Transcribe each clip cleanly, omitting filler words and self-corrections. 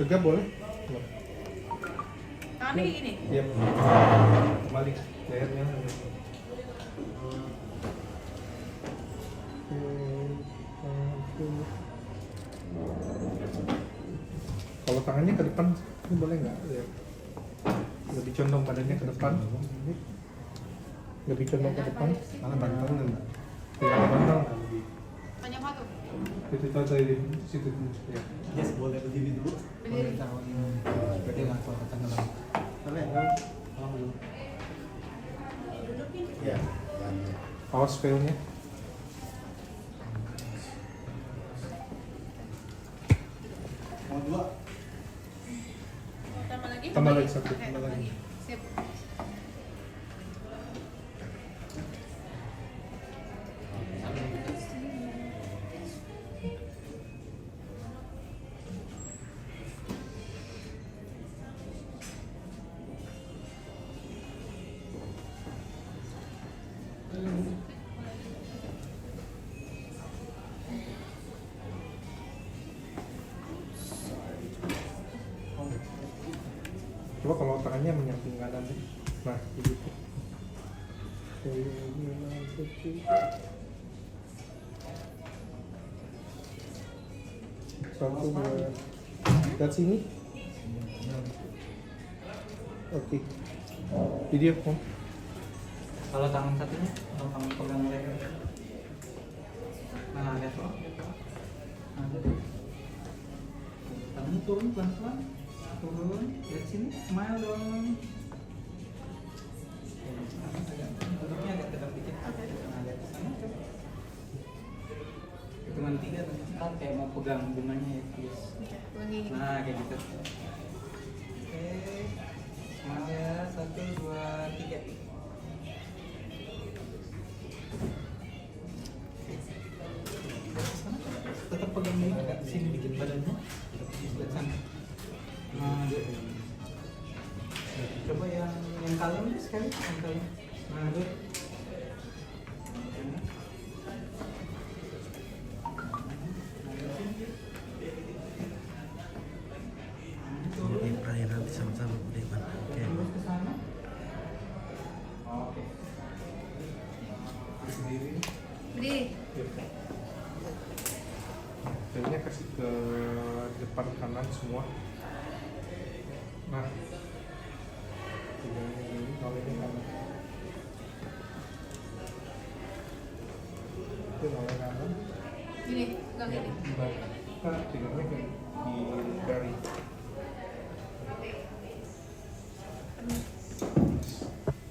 Tegap boleh? Tangannya kayak gini? Iya. Balik lehernya. Kalau tangannya ke depan, ini boleh nggak? Ya. Lebih condong badannya ke depan. Lebih condong ke depan. Malah bantal enggak? Tidak bantal. Tanya apa tuh? Itu tadi situ ya. Yes, boleh berdiri dulu. Berdiri. Berarti nggak kuat tengah lagi. Boleh. Ya. Awas failnya. Mau dua? Tambah lagi? Tambah lagi satu. Oke, tambah lagi. Sip. Coba kalau tangannya menyamping kanan deh. Nah, begitu. Satu, dua. Lihat sini. Oke. Video kok. Kalau tangan satunya, kalau kamu pegang leher. Nah, lihat kok. Nah, lihat. Tangan turun pelan-pelan. Turun, lihat sini, smile dong. Duduknya agak tegak dikit. Nah, lihat ke sana, coba. Hitungan 3 atau 4 kayak mau pegang bunganya ya, please. Lagi. Nah, kayak gitu. Oke, smile ya, 1, 2, 3. Tetap pegang ini agak sini dikit badannya. Lihat sana. Nah, gitu. Coba yang kalem deh sekali, yang kalem. Nah, good. Ini perairan sama-sama Budiman. Oke. Terus ke sana. Oke. Berdiri. Berdiri. Failnya kasih ke depan kanan semua. Nah, pegangnya ini, kalau ini kanan. Itu kalau kanan. Gini, pegang Ya, gini. nah, pegangnya ke di jari.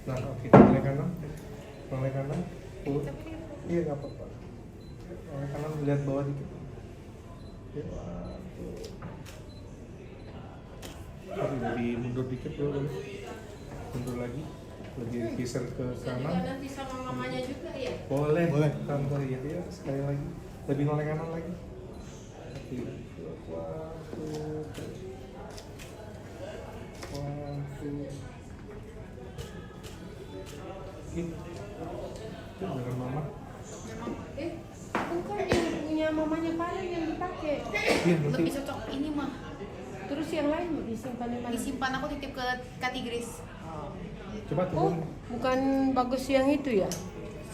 Nah, oke, oleh kanan. Oleh kanan. Iya, nggak apa-apa. Oleh kanan, lihat bawah dikit. Ya, sorry, lebih mundur dikit dulu. Mundur lagi. Lebih geser ke kanan. Nanti sama mamanya juga ya? Boleh. Boleh. Tambah ya, sekali lagi. Lebih noleh kanan lagi. Oke. One, two. Oke. Itu dengan mama. Bukan yang punya mamanya paling yang dipakai. Iya, nanti. Lebih cocok ini mah. Terus yang lain disimpan di mana? Disimpan, aku titip ke Katigris. Coba Oh, turun. bukan bagus yang itu ya?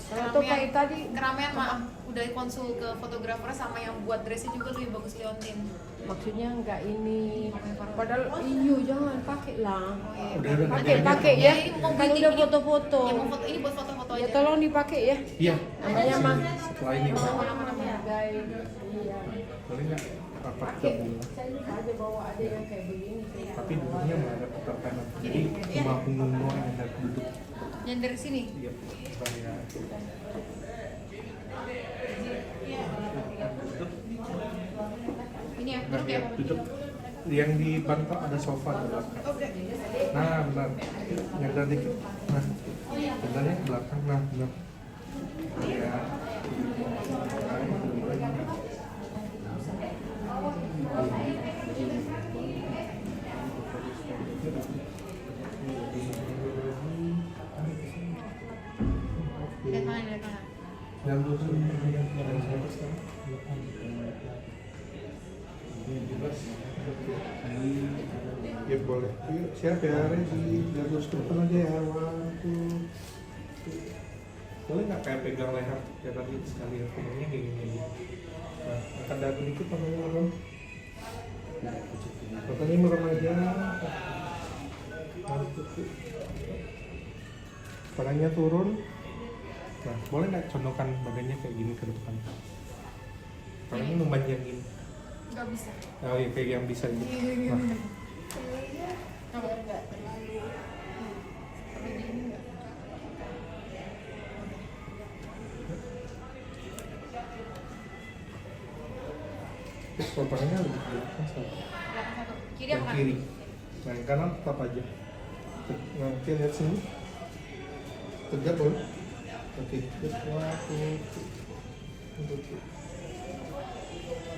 Atau kayak tadi Keramaian mah udah konsul ke fotografer sama yang buat dressnya juga lebih bagus Leontin. maksudnya enggak ini. Padahal iyo jangan pakai lah. Udah. Pakai ya. Ini mau Kan bikin udah ini. foto-foto. Ya, mau foto ini buat foto-foto Ya aja. tolong dipakai ya. Iya. Namanya mah. Setelah ini. Menghargai. Iya. Boleh nggak? Rapat Pakai. gabung. Saya lupa aja bawa ada yang kayak begini. Tapi duduknya nggak ada putar kanan. Jadi cuma punggung doang yang ada duduk. Yang dari sini. Iya. Supaya duduk. Ini ya, Nah, duduk ya, ya. duduk. Yang di bantal ada sofa di belakang. Oke. Nah, benar. Nyadar dikit. Nah, benernya ke belakang. Nah, benar. Ya. Lihat mana, lihat mana. Dan terus Ya boleh. Yuk, siap ya, ready. Biar terus ke depan aja ya. Waktu. Boleh nggak kayak pegang leher ya tadi sekali punggungnya kayak gini. Nah, angkat dagu dikit tangannya merem. Matanya merem aja. Tangannya turun. Nah, boleh nggak condongkan badannya kayak gini ke depan? Tangannya memanjang gini. Nggak bisa. Oh iya, kayak yang bisa ini. Nah, Apa? Nggak terlalu. Tapi gini nggak. terus kalau tangannya lebih ke belakang satu. Belakang satu. Kiri Yang apa? kiri. Nah, yang kanan tetap aja. Nah, oke, lihat sini. Tegak boleh. Oke, terus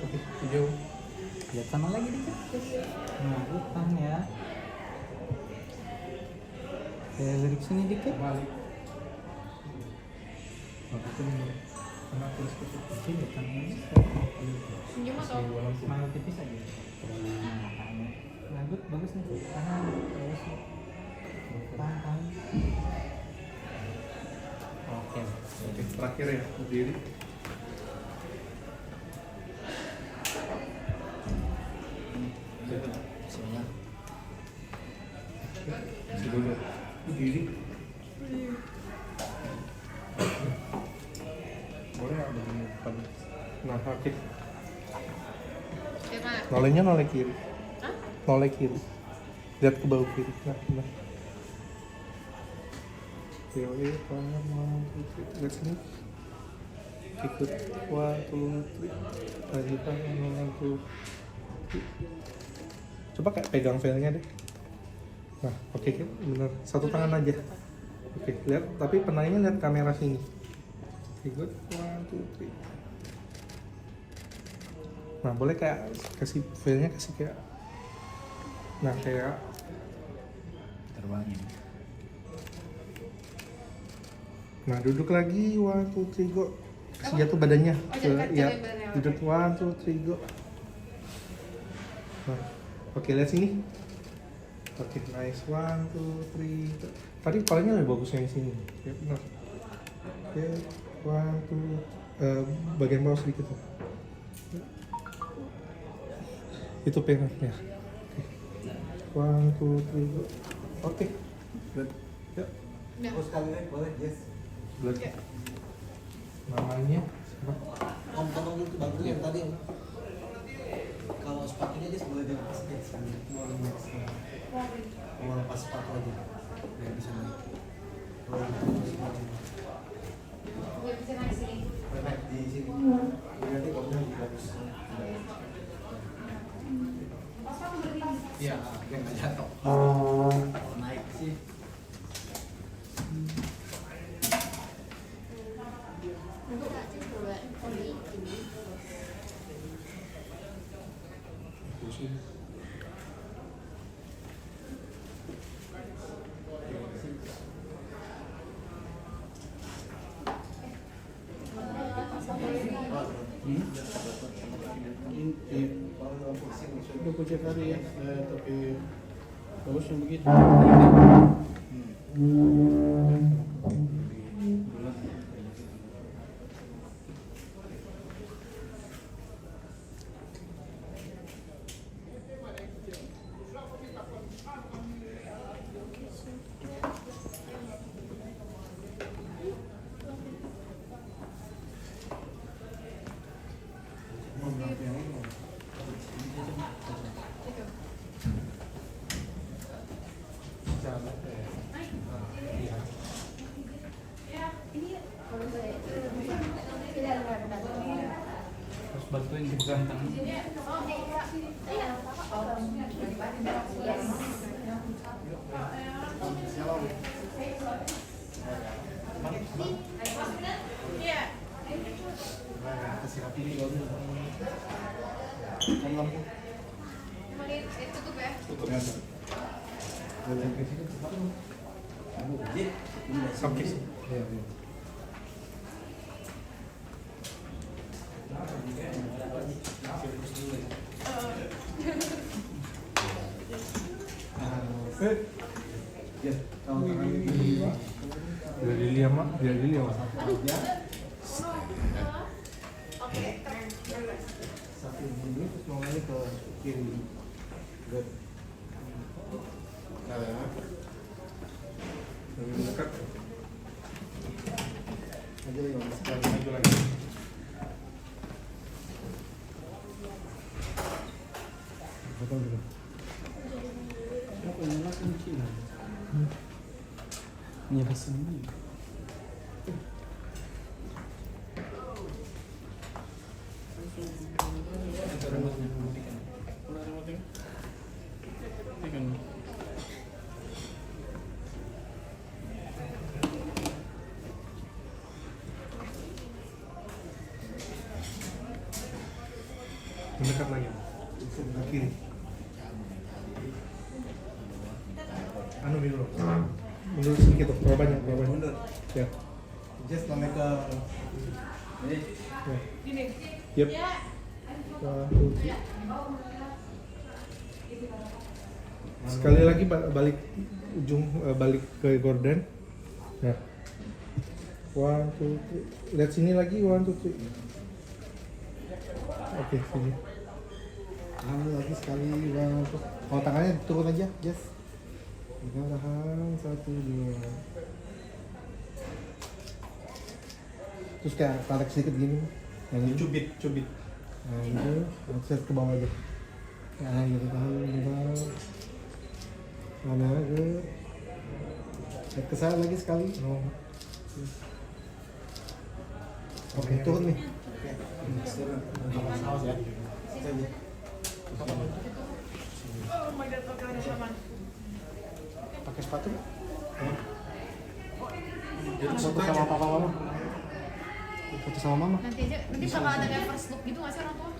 oke, hijau. Lihat sama lagi dikit. Nah, depan ya. Saya lirik sini dikit. Balik. Oke, ini. Sama terus ke Sini tangannya. Senyum atau? Smile tipis aja. Nah, tangannya. Nah, good, bagus nih. Tahan, bagus nih. Tahan. Oke. Oke, terakhir ya, berdiri. Semuanya. Dulu. Berdiri. Boleh nggak begini depan? Nah, oke. Gimana? Nolehnya noleh kiri. Hah? Noleh kiri. Lihat ke bahu kiri. Nah, nah. Oke, tangan, lihat sini. Ikut, 1, 2, 3. Lagi tangan, 1, 2, 3. Coba kayak pegang velnya deh. Nah, oke, bener. Satu tangan aja. Oke, lihat. Tapi penanya lihat kamera sini. Ikut, 1, 2, 3. Nah, boleh kayak kasih velnya kasih kayak. Nah, kayak. Terbangin. Nah, duduk lagi, 1, 2, 3, go. Kasih jatuh badannya. Oh, jangan Ya, jatuhin badannya, oke. duduk, 1, 2, 3, go. Nah, oke, lihat sini. Oke, nice, 1, 2, 3, go. Tadi palanya lebih bagusnya di sini. Ya, benar. Oke, 1, 2, bagian bawah sedikit. Itu pengennya. Oke, 1, 2, 3, go. Oke, good. Yuk. Ya. Oh, sekali lagi boleh, yes. Bulat. Ya. Namanya siapa? Om tolong itu bantu yang tadi Om. Kalau sepatunya dia boleh dilepas aja sekali. Mau lepas sepatu aja. Biar bisa naik. Kalau lepas sepatu. Nggak bisa naik sini. Boleh naik di sini. Nanti kamu lebih bagus. Iya, dia nggak jatuh. Naik sih. Udah puja kali ya, tapi bagus yang begitu. Terus bantuin dipegang tangan. Tutup ya. Oke. Ya, kalau tangannya di Biar dilihat mak, biar dilihat mak. Oke, keren. satu ini terus mulai ke kiri. Good. Lebih dekat. Aja ya, sekali. Maju lagi. Betul betul. Apa yang nak kunci lah? Ini apa sih? Mendekat lagi. Sebelah kiri. Anu dulu. Mundur sedikit tuh, berapa banyak? Mundur. Ya. Just sampai ke ini. Ya. Gini. Yep. Sekali lagi balik ujung, balik ke Gordon. Ya. 1, 2, 3. Lihat sini lagi, 1, 2, 3. Oke, sini. Ambil lagi sekali. Kalau tangannya turun aja, just. Pegang tahan 1, 2. Terus kayak tarik sedikit gini. Yang ini. Cubit. Nah itu, set ke bawah aja. Nah gitu, tahan, mana ke. Set ke sana lagi sekali. Oh. Oke, turun nih. Awas ya. Oh my god, oke udah aman. Pakai sepatu. Foto sama papa mama. Foto sama mama. Nanti bakal ada kayak first look gitu nggak sih orang tua?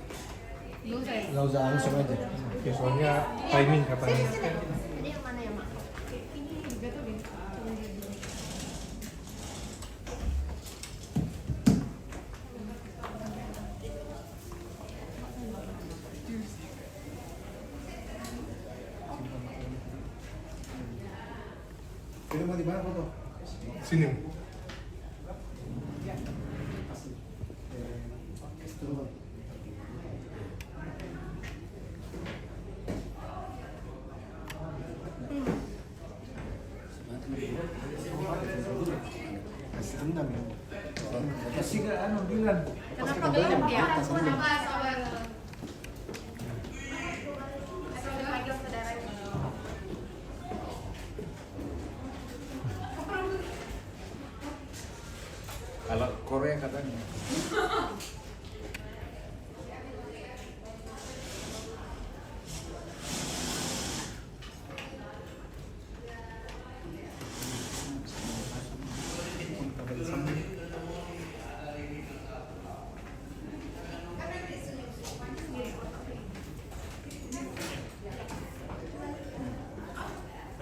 Belum saya. Nggak usah langsung aja. Oke, soalnya timing katanya. Ini yang mana ya mak? Ini juga tuh deh. Coba lihat dulu. Itu mau di mana foto? Sini. Turun. Kasih rendam ya. Kasih ke anu bilang. Kenapa belum ya? Kenapa sabar? Asal panggil saudaranya. Kalau Korea katanya.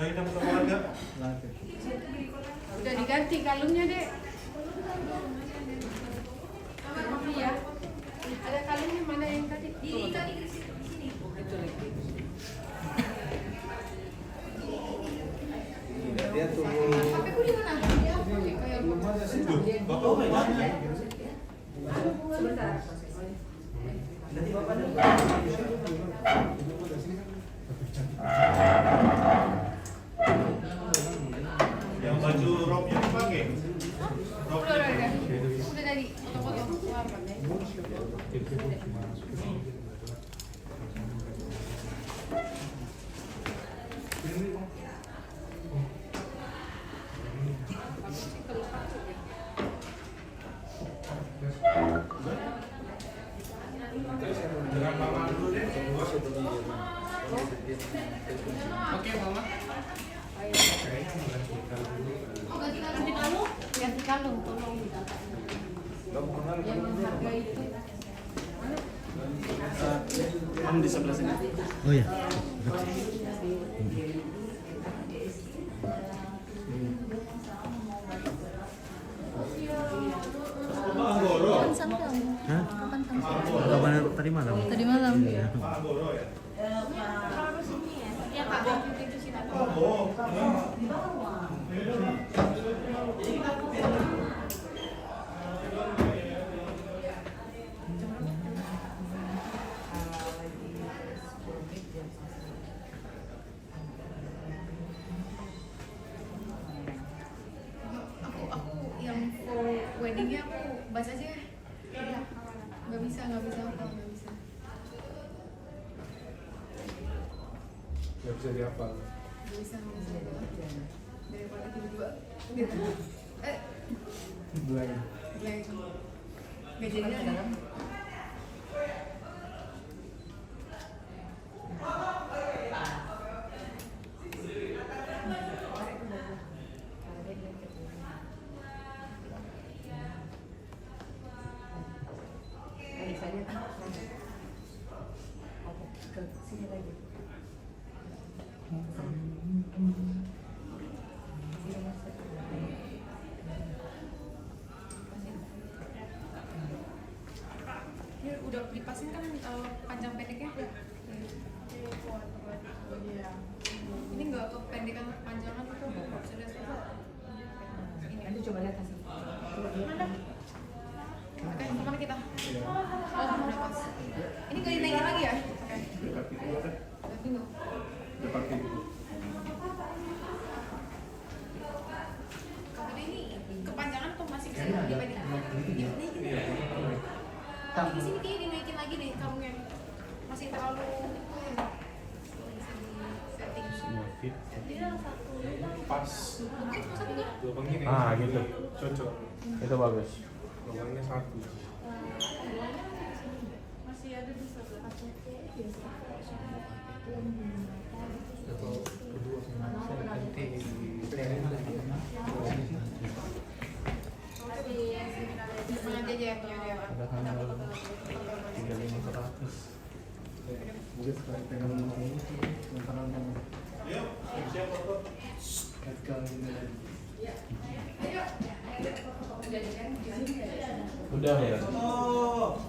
Ayo kita foto keluarga. Udah diganti kalungnya, Dek. Iya. Ada kalungnya mana yang tadi? Ini tadi di sini. Itu lagi. Dia tuh. HP ku di mana? Bapak udah Sebentar. yang baju roknya dipakai. Udah tadi foto-foto. Oke, Mama. Ganti kalung, tolong. Yang harga itu. Om di sebelah sini. Oh ya. Hah? Kapan tadi malam? Tadi malam. Iya. Ya Cucinya kagak, cuci nanti. Aku yang for weddingnya aku bahas aja. Nggak bisa apa, nggak bisa. Nggak bisa dihafal. Nggak bisa. Daripada tiba-tiba gitu. Blank. Blank. Nggak jadi ada. Ini udah dipasin kan panjang pendeknya? Ini nggak kependekan panjangan itu sudah. Ini Nanti coba lihat hasil. mana? Oke, kemana kita? Oh, udah pas. Ini nggak dinaikin lagi ya? Oke. Dekat itu ada. Tapi nggak. Dekat itu. Kalau ini kepanjangan tuh masih bisa dipendek. Dinaikin. Iya. Tapi di sini kayaknya dinaikin lagi deh kalungnya. Masih terlalu bisa di setting. Semua fit. Satu. Pas. Satu nggak? Lubangnya nih. Ah, gitu. Cocok. Itu bagus. Lubangnya satu. Masih ada di sebelah. Atau kedua nanti Sengaja aja ya punya dia. Ada handal 3500. Mungkin sekali pegang ini sementara mau. Udah ya.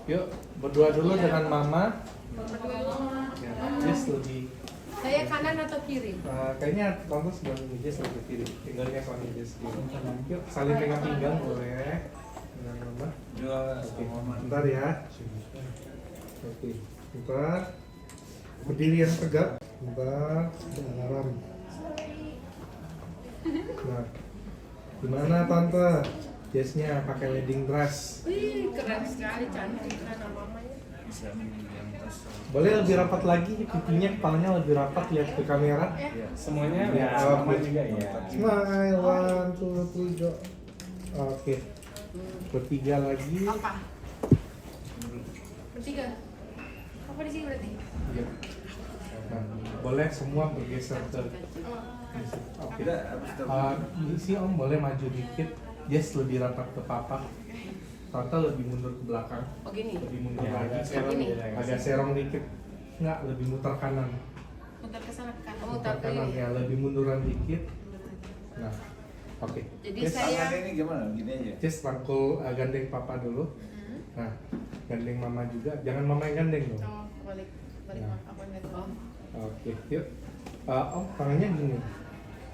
Yuk berdua dulu dengan mama. ya, Jess lebih Saya kanan atau kiri? kayaknya tante sebelum Jess lebih kiri. Pinggangnya soalnya Jess kiri. Yuk saling pegang pinggang boleh. Dengan mama. Oke, bentar ya. Oke, bentar. Berdiri yang tegap. Bentar, alarm. Nah, gimana tante? Jessnya pakai wedding dress. Wih, keren sekali, cantik kan mamanya. Boleh lebih rapat lagi, pipinya, kepalanya lebih rapat, lihat ke kamera. Semuanya Ya, sama oke. juga ya. Smile, 1, 2, 3, go. Oke, bertiga lagi. Apa? Bertiga. Apa di sini berarti? Iya. Nah, boleh semua bergeser ke. Oke. Si Om boleh maju dikit. Jess lebih rapat ke papa. Tante lebih mundur ke belakang. Oh gini. Lebih mundur Ya, lagi. agak serong Ini. gitu ya, Agak serong dikit. Enggak, lebih muter kanan. Muter ke sana ke kanan. Oh, Muter tapi kanan ya, lebih munduran dikit. Nah, oke. jadi Jess, saya ini gimana? Gini aja. Jess rangkul gandeng papa dulu. Nah, gandeng mama juga. Jangan mama yang gandeng dong. Oh, balik Nah. apa enggak tuh? Oke, yuk. Om, tangannya gini.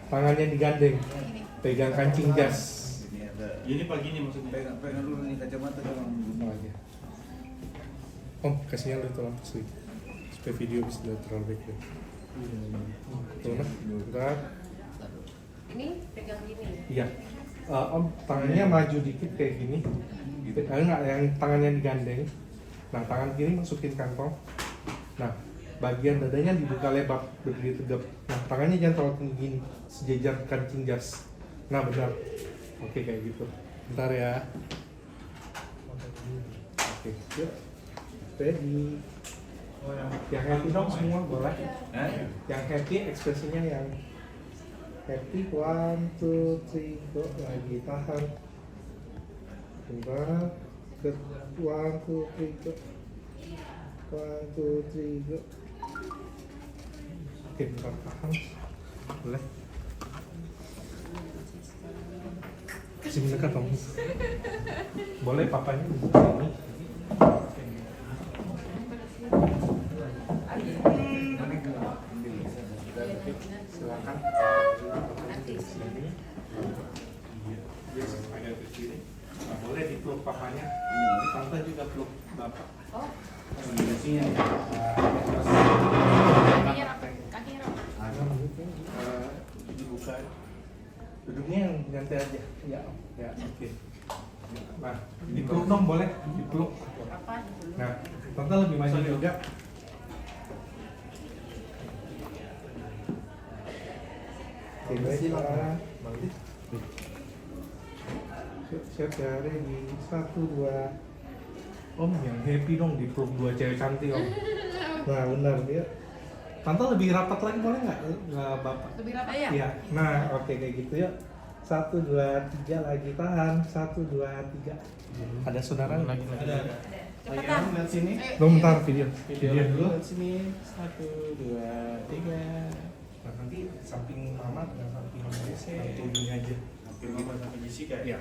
Tangannya digandeng. Ini. Pegang kancing jas. Ini ada. Ini pagi nih maksudnya. Pegang dulu nih kacamata jangan. Oh aja. Om, kasihnya lu tolong sleep. Supaya video bisa lihat terlalu baik ya. Tuh, nah. Bentar. ini pegang gini. Iya. Om, tangannya maju dikit kayak gini. Enggak, yang tangannya digandeng. Nah, tangan kiri masukin kantong. Nah, bagian dadanya dibuka lebar, berdiri tegap. Nah, tangannya jangan terlalu tinggi gini, sejajar kancing jas. Nah, benar. Oke, kayak gitu. Bentar ya. Oke, yuk. Ready. Yang happy dong semua boleh. Yang happy ekspresinya yang happy. 1, 2, 3, go. Lagi tahan. Bentar. 1, 2, 3, go. 1, 2, 3, go. Oke, bentar tahan. Boleh. Kasih mendekat dong. Boleh papanya di sini. silahkan. Artis. Sini. Iya, yes, agak ke kiri. Nah, boleh dipeluk papanya. Ini tante juga peluk bapak. Oh, Di sini. kakinya rapat. Kakinya rapat. Dibuka. Duduknya yang ganti aja. Ya, ya, oke. Nah, dipeluk dong boleh, dipeluk. Apa dulu? Nah, tante lebih maju juga. Oke, baiklah. Siap ya, ready. 1, 2. Om yang happy dong dipeluk 2 cewek cantik om. Nah benar ya. Tante lebih rapat lagi boleh nggak? Nggak bapak. Lebih rapat ya? Iya. Nah oke kayak gitu ya. 1, 2, 3 lagi tahan. 1, 2, 3. Ada saudara lagi. Cepetan. Lihat sini. Bentar video. Video Video dulu. dulu. Lihat sini. 1, 2, 3. Nah, nanti samping mama dan samping WC. Nanti ini aja. Hampir mama sampai Jessica ya. Iya.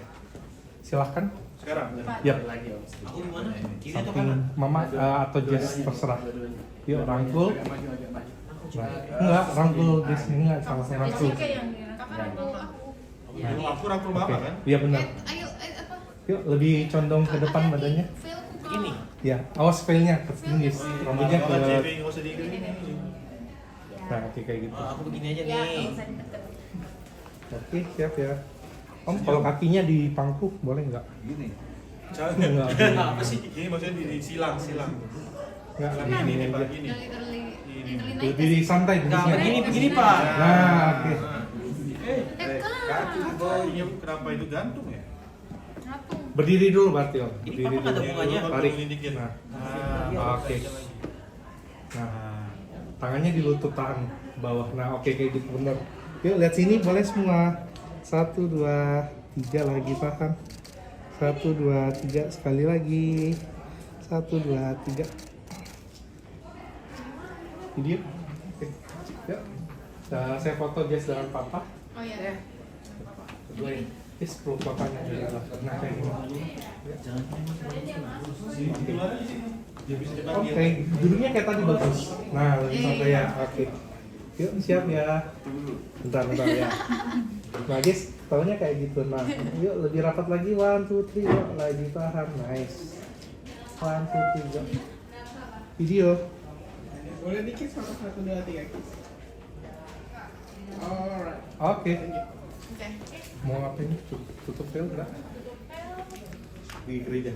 Silahkan. Sekarang. Ya. Lagi om. Aku di mana? Kiri atau Samping kanan? mama atau Jess terserah. Yuk rangkul. Agak maju, agak maju. Nah, enggak rangkul Jess ini enggak salah rangkul. Jessica yang kapan aku Aku rangkul Oke. mama kan? Iya benar. Ayo, apa? Yuk lebih condong ke depan badannya. Veilku ke- Begini. Ya, awas veilnya ke tinggi. Rambutnya ke. Kalau JB nggak usah diikat. Nah, oke kayak gitu. Oh, aku begini aja Ya, nih. nggak usah deket. Oke, siap ya. Om, kalau kakinya di pangku boleh nggak? Gini. Enggak. Apa sih? Ini maksudnya di silang. Nggak, Ini gini Pak, aja. gini. Literally Lebih santai Nah, duduknya. begini Pak. Nah, oke. Kaki kakinya kenapa itu gantung ya? ngatung. Berdiri dulu berarti Om. Ini Berdiri papa ada dulu. bunganya. Tarik. Turunin dikit. Nah, Ah, oke. Nah, tangannya di lutut tangan bawah. Nah, oke kayak gitu bener. Yuk lihat sini boleh semua. 1, 2, 3 lagi tahan. 1, 2, 3 sekali lagi. 1, 2, 3. Video. Oke. Yuk. Nah, saya foto Jess dengan papa. Oh iya. Kedua ini. Jess peluk papanya dulu. Nah, kayak gini. Oke, duduknya kayak tadi bagus. Nah, lebih santai ya. Oke. Yuk, siap ya. Bentar ya. Nah, guys, taunya kayak gitu. Nah, yuk lebih rapat lagi. 1, 2, 3. Yuk, lagi tahan. Nice. 1, 2, 3. Video. Boleh dikit sama 1, 2, 3 kiss. Alright. Oke. Oke. Mau ngapain? Tutup veil enggak? Di gereja.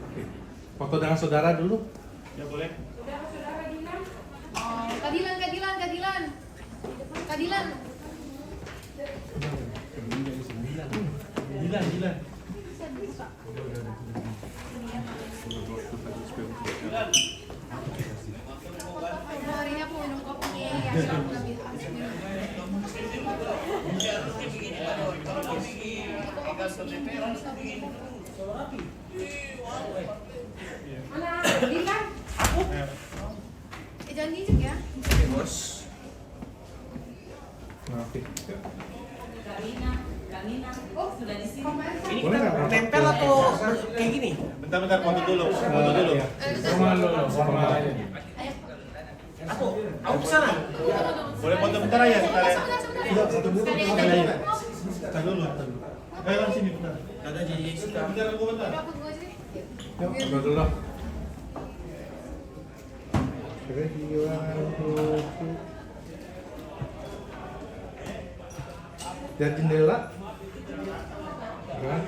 Oke. Foto dengan saudara dulu. Ya boleh. Oh, Kadilan. Dilan. Hari ini aku minum kopi ya, aku lebih Mana? Dilan? Jangan diinjek ya. Oke bos. Nah, oke. Oh, sudah di sini. Ini Boleh kita nggak? tempel atau kayak gini? Bentar foto dulu. Foto dulu. Iya. Sama dulu. Ayo. Aku kesana. Boleh foto bentar aja. Bentar ya. Sebentar. Satu dulu. Bentar dulu. Ayo sini bentar. Ada Jessica. Bentar aku bentar. Udah, aku tunggu aja deh. Yuk, foto dulu. Ready, 1, 2, 3. Lihat jendela. Nah.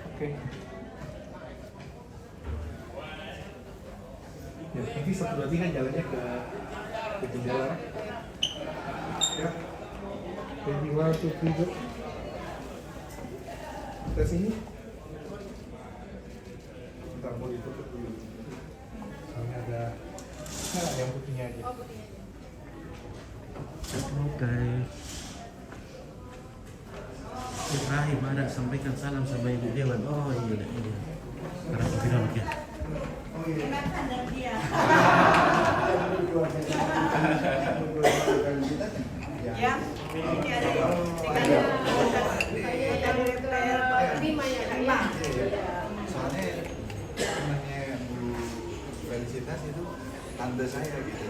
Oke. Ya, nanti 1, 2, 3 jalannya ke jendela. Ya. Ready, 1, 2, 3. Ke sini. Bentar, mau ditutup dulu. Soalnya ada yang putihnya aja. Oh, putihnya. Oke. Ibrahim ada sampaikan salam sama Ibu Dewan. Oh iya. Karena aku bilang ya. Ya. Ini ada yang Terima ya, Kak. Ya. Soalnya temannya Bu disabilitas itu tante saya gitu.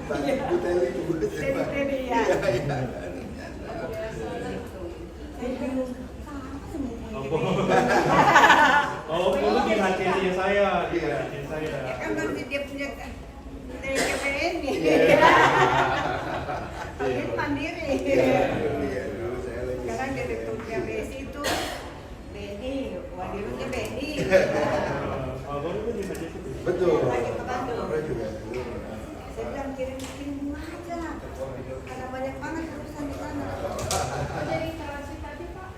Tante Bu Teli itu Bu Teli ya. Oh, dulu di HCC saya, di HCC saya. Kan nanti dia punya TKPN nih. Dia mandiri. Sekarang direktur PBS itu BNI, wadirutnya BNI. Oh, baru itu di HCC. Betul. Lagi ke Bandung. Orang juga. Saya bilang kirim aja, karena banyak banget urusan di sana. Jadi transit tadi Pak.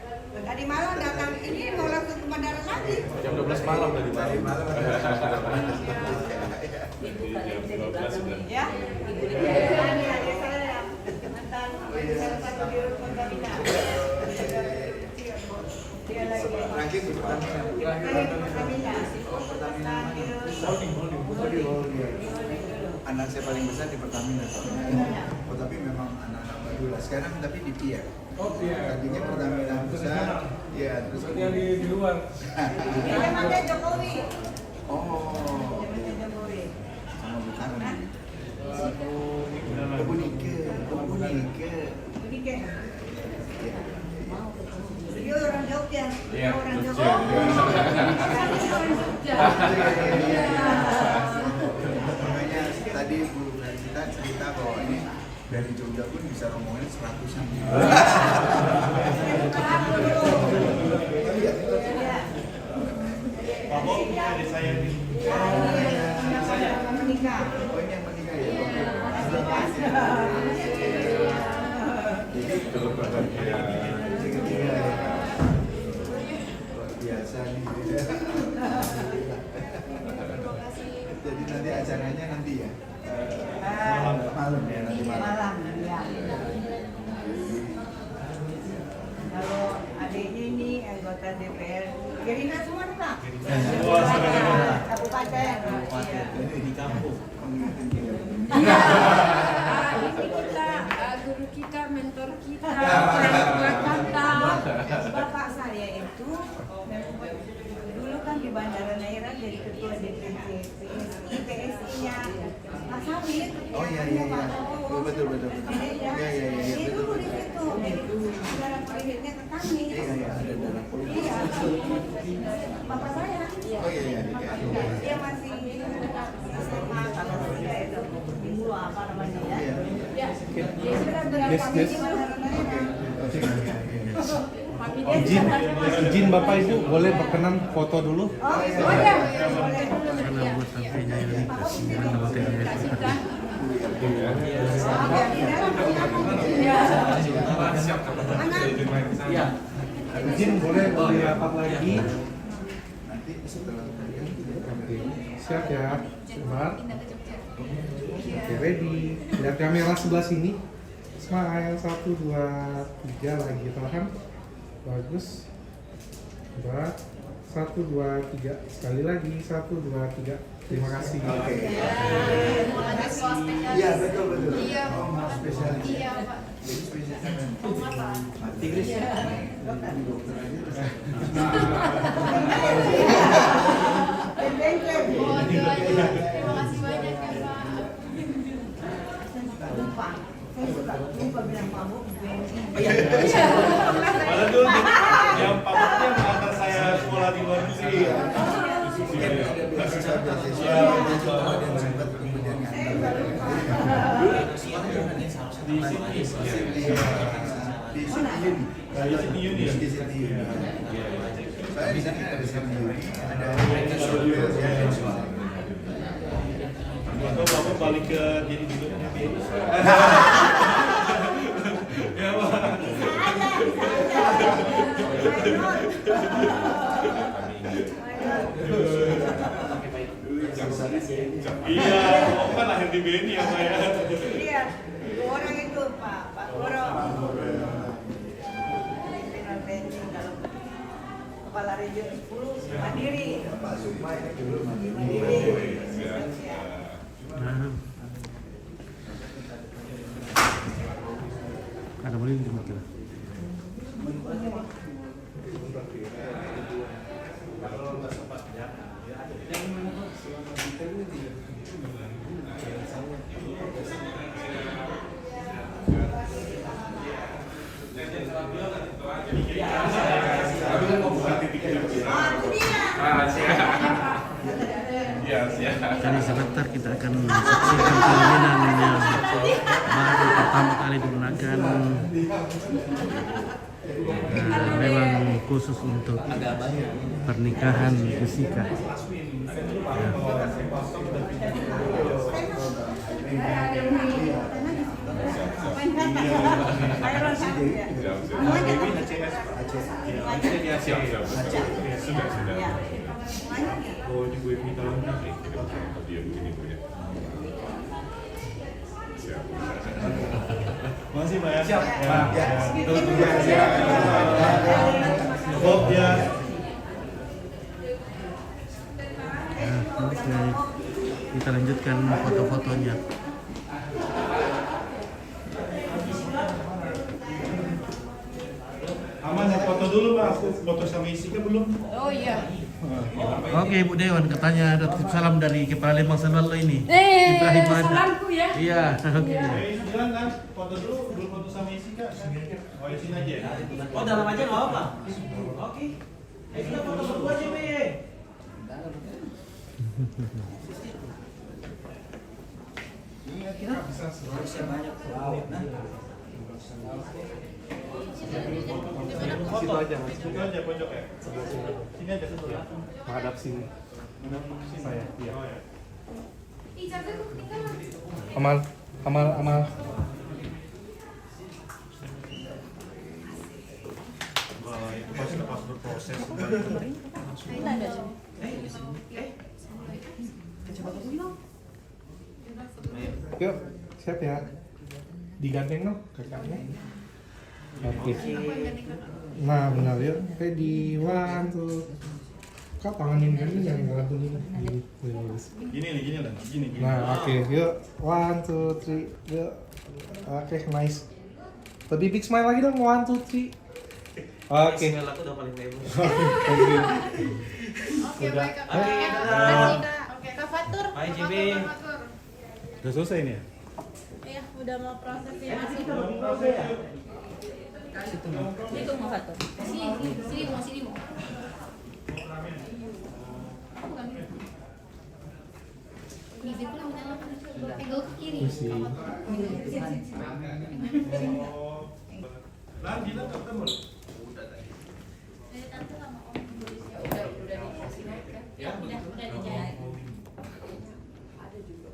Tadi malam datang ini mau langsung ke bandara lagi. Jam 12 malam tadi Dari malam ada Ya. Ini adik saya mantan salah satu dirut Pertamina. Dia lagi. Ranking di Pertamina. Pertamina. Anak saya paling besar di Pertamina. Oh, tapi memang anak-anak baru lah. Sekarang tapi di PIA. Oh iya. Tadinya Pertamina besar, ya terus Yang di luar. Dia zamannya Jokowi. oh, Zamannya Jokowi. sama Bung Kebunike. Begitu. Ya. Dia orang Jogja. Iya, Orang Jogja. Jogja. Makanya tadi Bu kita cerita bahwa ini dari Jogja pun bisa rombongan 100-an. Pak Bob, ini adik saya nih. Menikah. Oh, ini yang menikah ya? Jadi luar biasa nih. Jadi nanti acaranya nanti ya? Malam ya, nanti malam. Malam, ya. Kalau adiknya ini anggota DPR, Gerindra semua nih Pak? Kabupaten. Iya. Di kampung. Iya. Ini kita guru kita, mentor kita, orang tua kita. Bapak saya itu dulu kan di Bandara Naira jadi ketua DPC PSI-nya Mas Habib. Oh iya. Betul. Iya. Itu dulu di situ. Saudara kreditnya ke kami. Iya, ada dalam politik. Iya. Bapak saya. Oh iya. Dia masih SMA kalau tidak itu dulu apa namanya ya? Iya. Dia sudah berapa Yes, kali yes. di Bandara Naira? Tapi dia Izin Bapak Ibu boleh berkenan foto dulu. Oh iya. Boleh. Karena buat sampainya ini kasihan hotel kasihkan. Izin boleh rapat lagi. Nanti setelah Oke, siap ya. Sebentar. Pindah ke Jogja. Oke, ready. Lihat kamera sebelah sini. Smile 1, 2, 3 lagi tahan. Bagus. Coba 1, 2, 3 sekali lagi 1, 2, 3. Terima kasih. Oke. Ada sekolah spesialis. Iya, betul. Iya, Oh, spesialis. Iya, Pak. Jadi spesialis. Pengapa? Mati Gris. Jadi dokter aja terus. Oh, iya. Terima kasih banyak ya, Pak. Lupa. Saya suka lupa bilang Pak Bu. Padahal dulu yang Pak Bob yang mengantar saya sekolah di luar negeri. Mungkin ada beasiswa dan sempat kemudian ngantar. Di Sydney Uni. Di Sydney Uni. Saya di sini ada Sydney Uni. Ada Atau Bapak balik ke jadi duduknya BNI. Ya, Pak. Iya, Bapak kan lahir di BNI ya, Pak ya. Iya, dua orang itu Pak Goro. Pimpinan BNI kalau kepala region 10 mandiri. Pak Sukma ini dulu mandiri. Nah, ada boleh dimatikan. Kalau nggak sempat ya. Kali sebentar kita akan saksikan permainan yang baru pertama kali digunakan. Memang khusus untuk pernikahan fisika. Ya. Oh, ini gue minta lagi. Dia begini punya. Siap. Masih Pak ya? Siap. Oh, ya. Nanti kita lanjutkan foto-fotonya. Aman ya, foto dulu Pak. Aku foto sama Isika belum? Oh iya. Oke Ibu Dewan, katanya ada titip salam dari Kepala Lembang Selalu ini. Ibrahim Mada. Salamku ya. Iya, oke. Bilang kan, foto dulu, belum foto sama Isika. Oh, di sini aja. Oh, dalam aja nggak apa-apa. Oke. Ayo kita foto berdua aja, Be. Kita bisa banyak foto. Situ aja mas. Situ aja pojok ya. Sini aja sebelah. Menghadap sini. Saya. Iya. Oh ya. Ijazahku ketinggalan. Amal. Wah, itu pasti pas berproses. Yuk, siap ya. Digandeng dong kakaknya. Oke. Nah benar yuk. Ready, 1, 2. Kak tanganin kan ini yang gantung ini. Gini lah. Gini. Nah oke, yuk 1, 2, 3, yuk. Oke, nice. Lebih big smile lagi dong, 1, 2, 3. Oke. Aku udah paling famous. Thank you. Oke, Udah. baik Kak. Oke, Terima dadah. kasih, Kak. Oke, Kak Fatur. Bye, Kak JB. Fatur, Kak Fatur. Udah selesai nih ya? Iya, udah mau prosesnya masih. Itu mau satu. Sini mau. Bukan. Bisa pulang jalan. Pegang ke kiri. Pusing. Lagi lah ketemu. Dari tante sama om. Udah dikasih kan? Ya, udah dijahit. Ada juga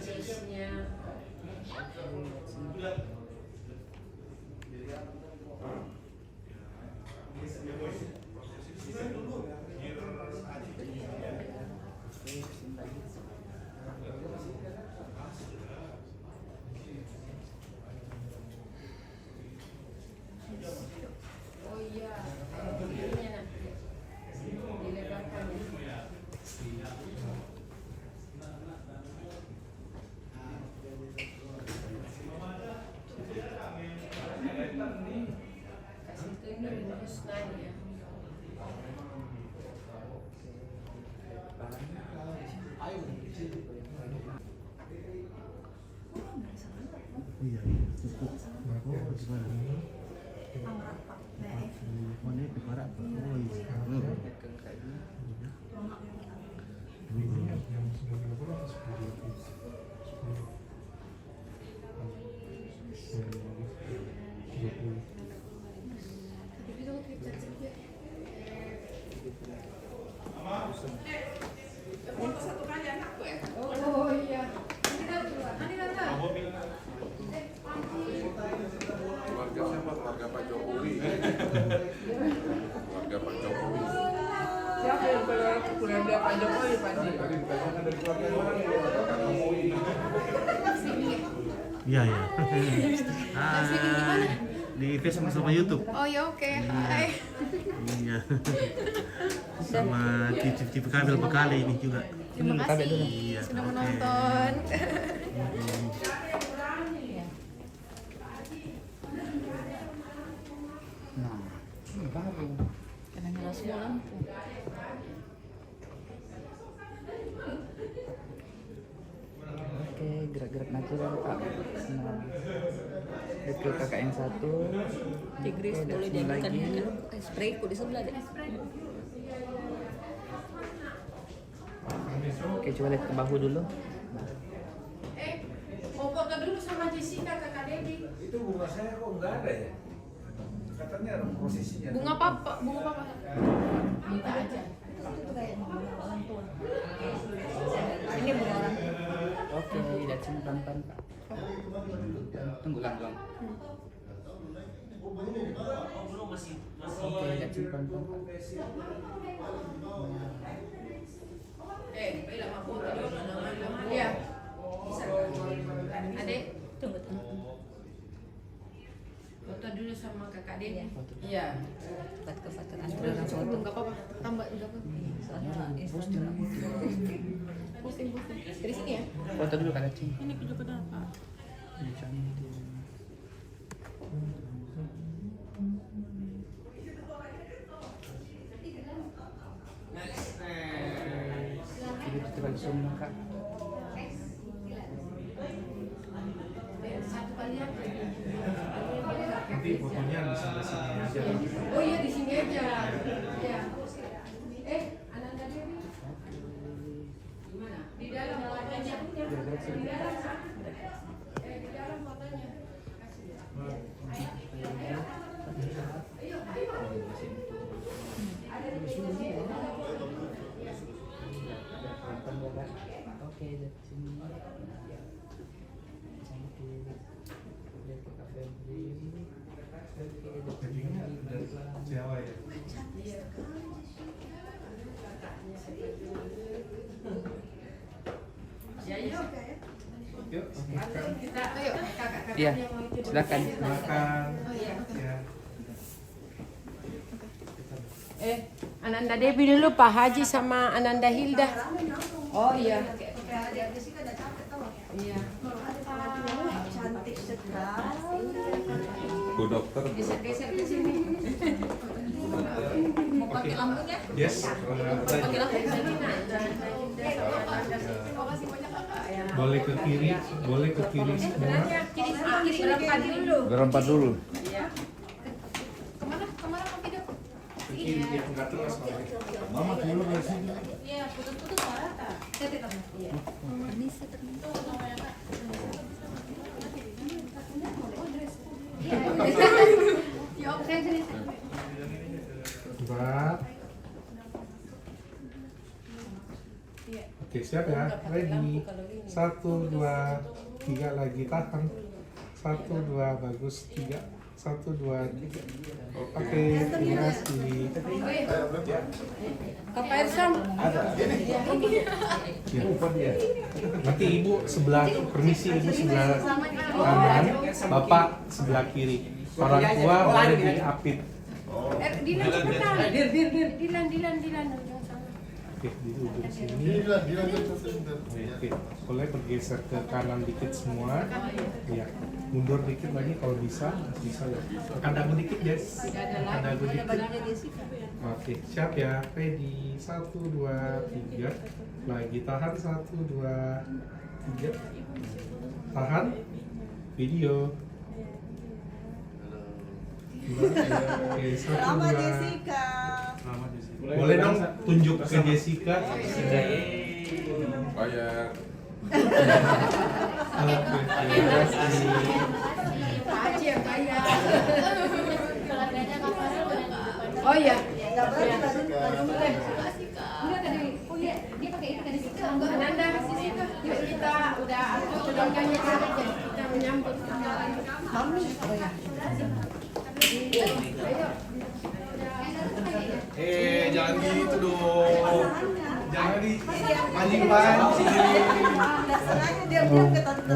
cheese-nya. Oh iya, ininya nanti dilebarkan ya. Kasih itu ini minus 9 ya. Iya, cukup. Oh, gimana? Mana itu para apa? Oh, iya. Oh iya. Nanti tante. Keluarga siapa? Keluarga Pak Jokowi. Keluarga Pak Jokowi. Siapa yang keluarga Pak Jokowi, Pak Ji? Tadi ditanyakan dari keluarga yang mana nih? Keluarga Jokowi. Iya, iya. Kasih gimana? Di Facebook sama YouTube. Oh ya oke, hai. Iya. Sama TV kabel bekali ini juga. Terima kasih Iya, sudah oke. menonton. Nah, ini baru. Karena nyala semua lampu. Oke, gerak-gerak natural Kak. Nah, lihat ke kakak yang satu. Tigris Oke, boleh dan diambilkan lagi. ini. Spray ku di sebelah deh. Oke, coba lihat ke bahu dulu. Mau foto dulu sama Jessica kakak Debbie. Itu bunga saya kok nggak ada ya? Katanya ada posisinya. Bunga papa, bunga papa. Minta aja. Itu kayak orang tua. Ini bunga orang tua. Oke, lihat sini pelan-pelan Kak. Tunggu lang. Oke, lihat sini pelan-pelan Kak. Bila mau foto dulu nama. Iya. Bisa. Adek, Tunggu. foto dulu sama kakak Debbie. Iya. Buat ke foto antara orang foto. Enggak apa-apa, tambah enggak apa-apa. Soalnya Instagram. Posting. Dari sini ya? Foto dulu Kak Cing. Ini juga kenapa? Jadi kita zoom Kak. Satu kali aja. Nanti fotonya di sebelah sini aja. Oh iya di sini aja. Ya. Ananda Dewi. Gimana? Di dalam fotonya. Gerak-gerak sini. Di dalam fotonya. Oke, lihat sini. Cantik. Lihat ke Kak Febri. Oke, lihat sini. Jawa ya. Ya yuk. Yuk, Kita ayo kakak-kakak Iya, yang mau itu. silakan. makan. Oh iya. Ya. Ananda Dewi dulu Pak Haji sama Ananda Hilda. Oh iya. Iya. Cantik sekali. Bu dokter. Geser ke sini. Mau pakai lampunya? Yes. Pakai lampu. Makasih banyak kakak ya. Boleh ke kiri semua. Kiri dulu. Berempat dulu. Iya. Kemana mau video? Ke kiri dia enggak terus soalnya. Mama dulu dari sini. Iya, putus-putus rata. Iya. Permisi ternyata. Ya, oke sini. Mbak. Oke, siap ya. Ready. 1, 2, 3 lagi tahan. 1, 2, bagus. 3. 1, 2, 3. Oke, terima kasih. Kakak Ersam. Ya. Nanti ibu sebelah, permisi ibu sebelah kanan, bapak sebelah kiri. Orang tua boleh diapit. Dilan cepetan. Dilan. Oke, di ujung sini. Oke, boleh bergeser ke kanan dikit semua. Ya, mundur dikit lagi kalau bisa ya. Kandagu dikit, Jess. Kandagu dikit. Oke, siap ya. Ready. 1, 2, 3. Lagi tahan 1, 2, 3. Tahan. Video. Oke, 1, 2. Selamat Jessica. Boleh dong tunjuk ke Jessica. Bayar. Oke, terima kasih. Pak Haji yang bayar. Oh iya. Udah tadi. Oh iya, dia pakai itu tadi. Ananda sini tuh. Yuk kita udah atur undangannya aja. Kita menyambut Mami. Oh ya. Ayo. Jangan gitu dong. Jangan di mancing-mancing. Dasarnya dia ke tante.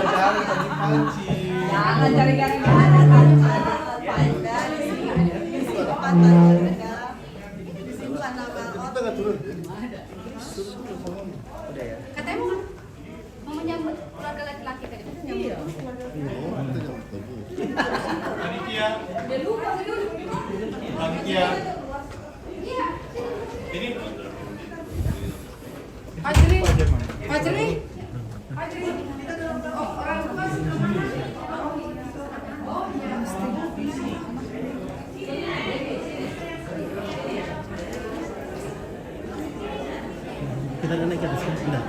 Jangan mancing-mancing. Jangan cari gara-gara. Bukan nama Kita nggak turun. Katanya mau menyambut keluarga laki-laki tadi. Iya. Panitia. Panitia. Ini Fajri. Fajri. Fajri. Oh, orang tua Kita naik ke atas kan? Sudah.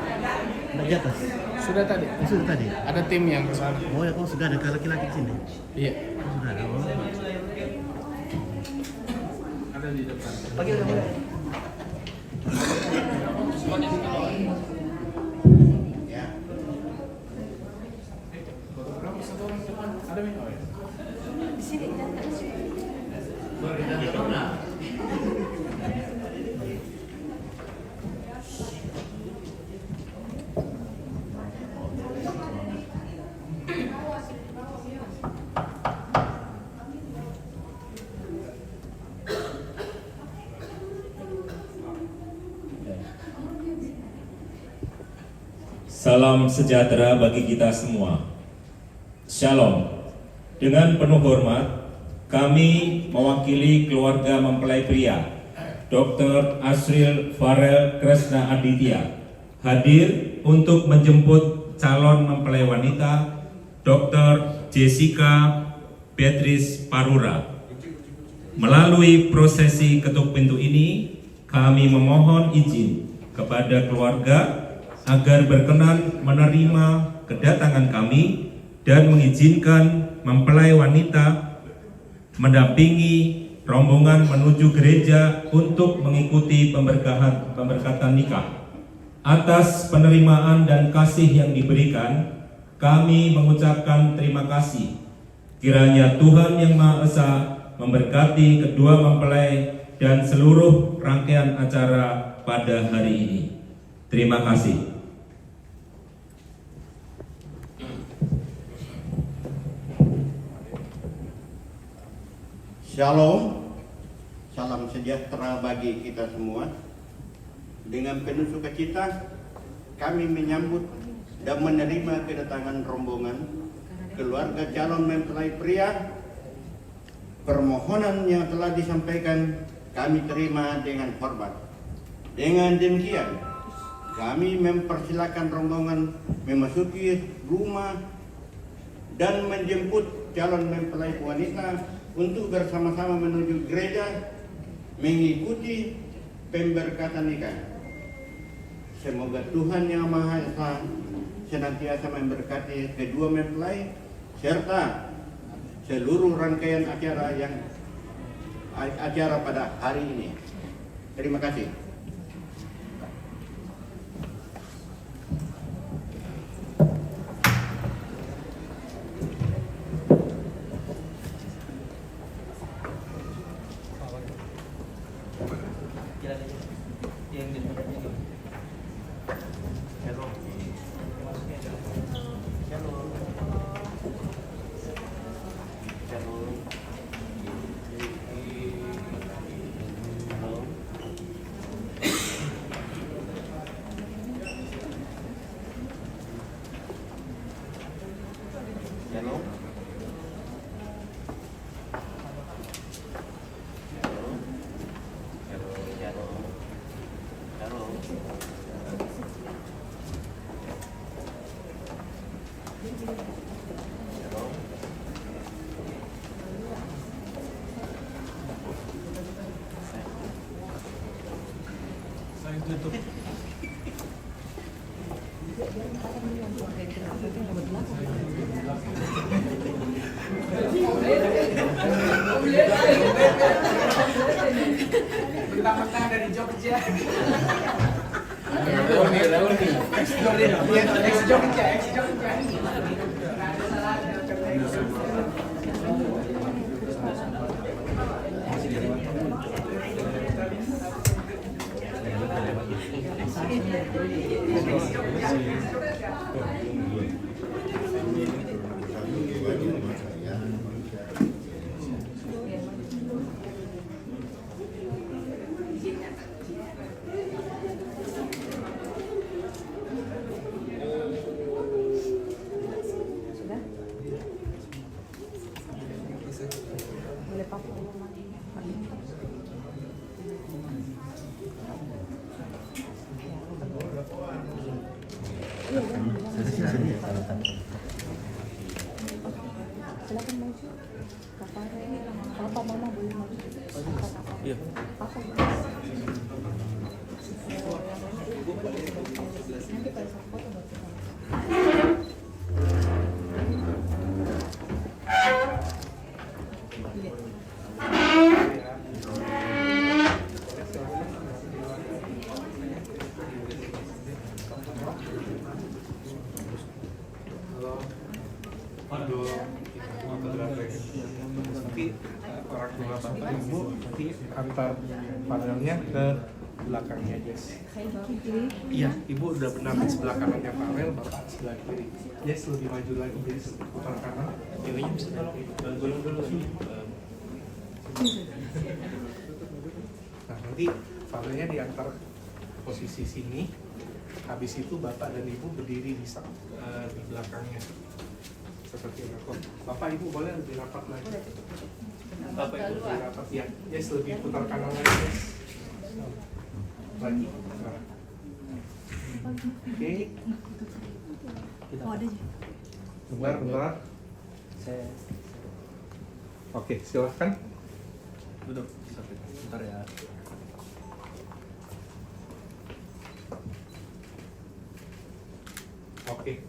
Naik ke atas. Sudah tadi. Sudah tadi. Ada tim yang kesana. Oh ya, sudah ada laki-laki di sini. Iya. Sudah ada. Oh. Ada di depan. Pagi udah mulai. Ada nih. Oh, ya. Salam sejahtera bagi kita semua. Shalom. Dengan penuh hormat, kami mewakili keluarga mempelai pria, Dr. Asril Farel Kresna Aditya, hadir untuk menjemput calon mempelai wanita, Dr. Jessica Beatrice Parura. Melalui prosesi ketuk pintu ini, kami memohon izin kepada keluarga agar berkenan menerima kedatangan kami dan mengizinkan mempelai wanita mendampingi rombongan menuju gereja untuk mengikuti pemberkatan nikah. Atas penerimaan dan kasih yang diberikan, kami mengucapkan terima kasih. Kiranya Tuhan Yang Maha Esa memberkati kedua mempelai dan seluruh rangkaian acara pada hari ini. Terima kasih. Shalom, salam sejahtera bagi kita semua. Dengan penuh sukacita, kami menyambut dan menerima kedatangan rombongan keluarga calon mempelai pria. Permohonan yang telah disampaikan kami terima dengan hormat. Dengan demikian, kami mempersilakan rombongan memasuki rumah dan menjemput calon mempelai wanita untuk bersama-sama menuju gereja mengikuti pemberkatan nikah. Semoga Tuhan Yang Maha Esa senantiasa memberkati kedua mempelai serta seluruh rangkaian acara pada hari ini. Terima kasih. Mentang-mentang dari Jogja. Ex Jogja. sini ya tanda tangan. Silakan maju. Papa, mama boleh maju. Iya. Papa. Nanti kalau foto baru. Aduh, nanti orang tua bapak ibu nanti antar panelnya ke belakangnya Jess. Iya, ibu udah benar di sebelah kanannya panel, bapak sebelah kiri. Jess lebih maju lagi, Jess putar kanan. Ceweknya bisa tolong gulung dulu. Nah nanti panelnya diantar posisi sini. Habis itu bapak dan ibu berdiri di belakangnya. Seperti itu. Bapak ibu boleh lebih rapat lagi. Bapak ibu lebih rapat ya. Yes, lebih putar kanan lagi. Yes. Lagi. Nah. Oke. Bentar. Oke, silahkan. Duduk. Bentar ya. Oke.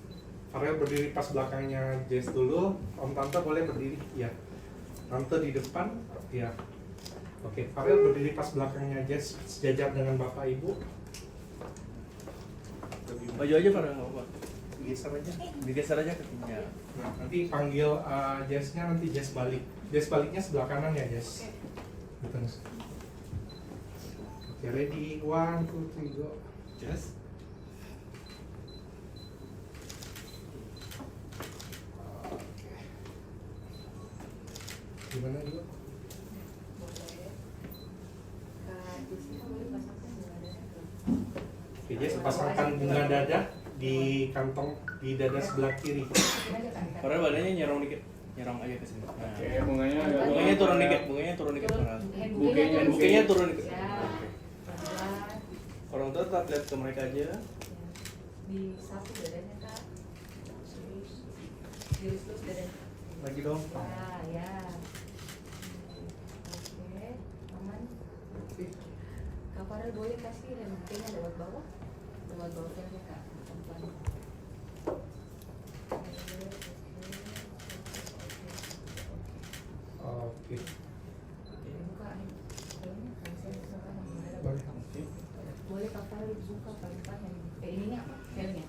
Farel berdiri pas belakangnya Jess dulu. Om Tante boleh berdiri? Ya. Tante di depan? Ya. Oke, Farel berdiri pas belakangnya Jess, sejajar dengan Bapak Ibu. Maju aja Farel, nggak apa-apa. Geser aja. Digeser aja kakinya. Nah, nanti panggil Jess-nya, nanti Jess balik. Jess baliknya sebelah kanan ya, Jess. Gitu. Oke, ready? 1, 2, 3, go. Jess. Gimana juga? Oke, Jess pasangkan bunga dada di kantong di dada sebelah kiri. Farel badannya nyerong dikit, nyerong aja ke sini. Nah. Oke, bunganya turun dikit, Farel. Bukenya turun dikit. Orang tua tetap lihat ke mereka aja. Di sapu dadanya kak. Dilus-lus dadanya. Lagi dong. Ya. Oke, aman. Kak Farel boleh kasih bukenya lewat bawah saja kak. Pelan-pelan. Oke. Boleh Kak Farel buka pelan-pelan ininya apa? Filmnya.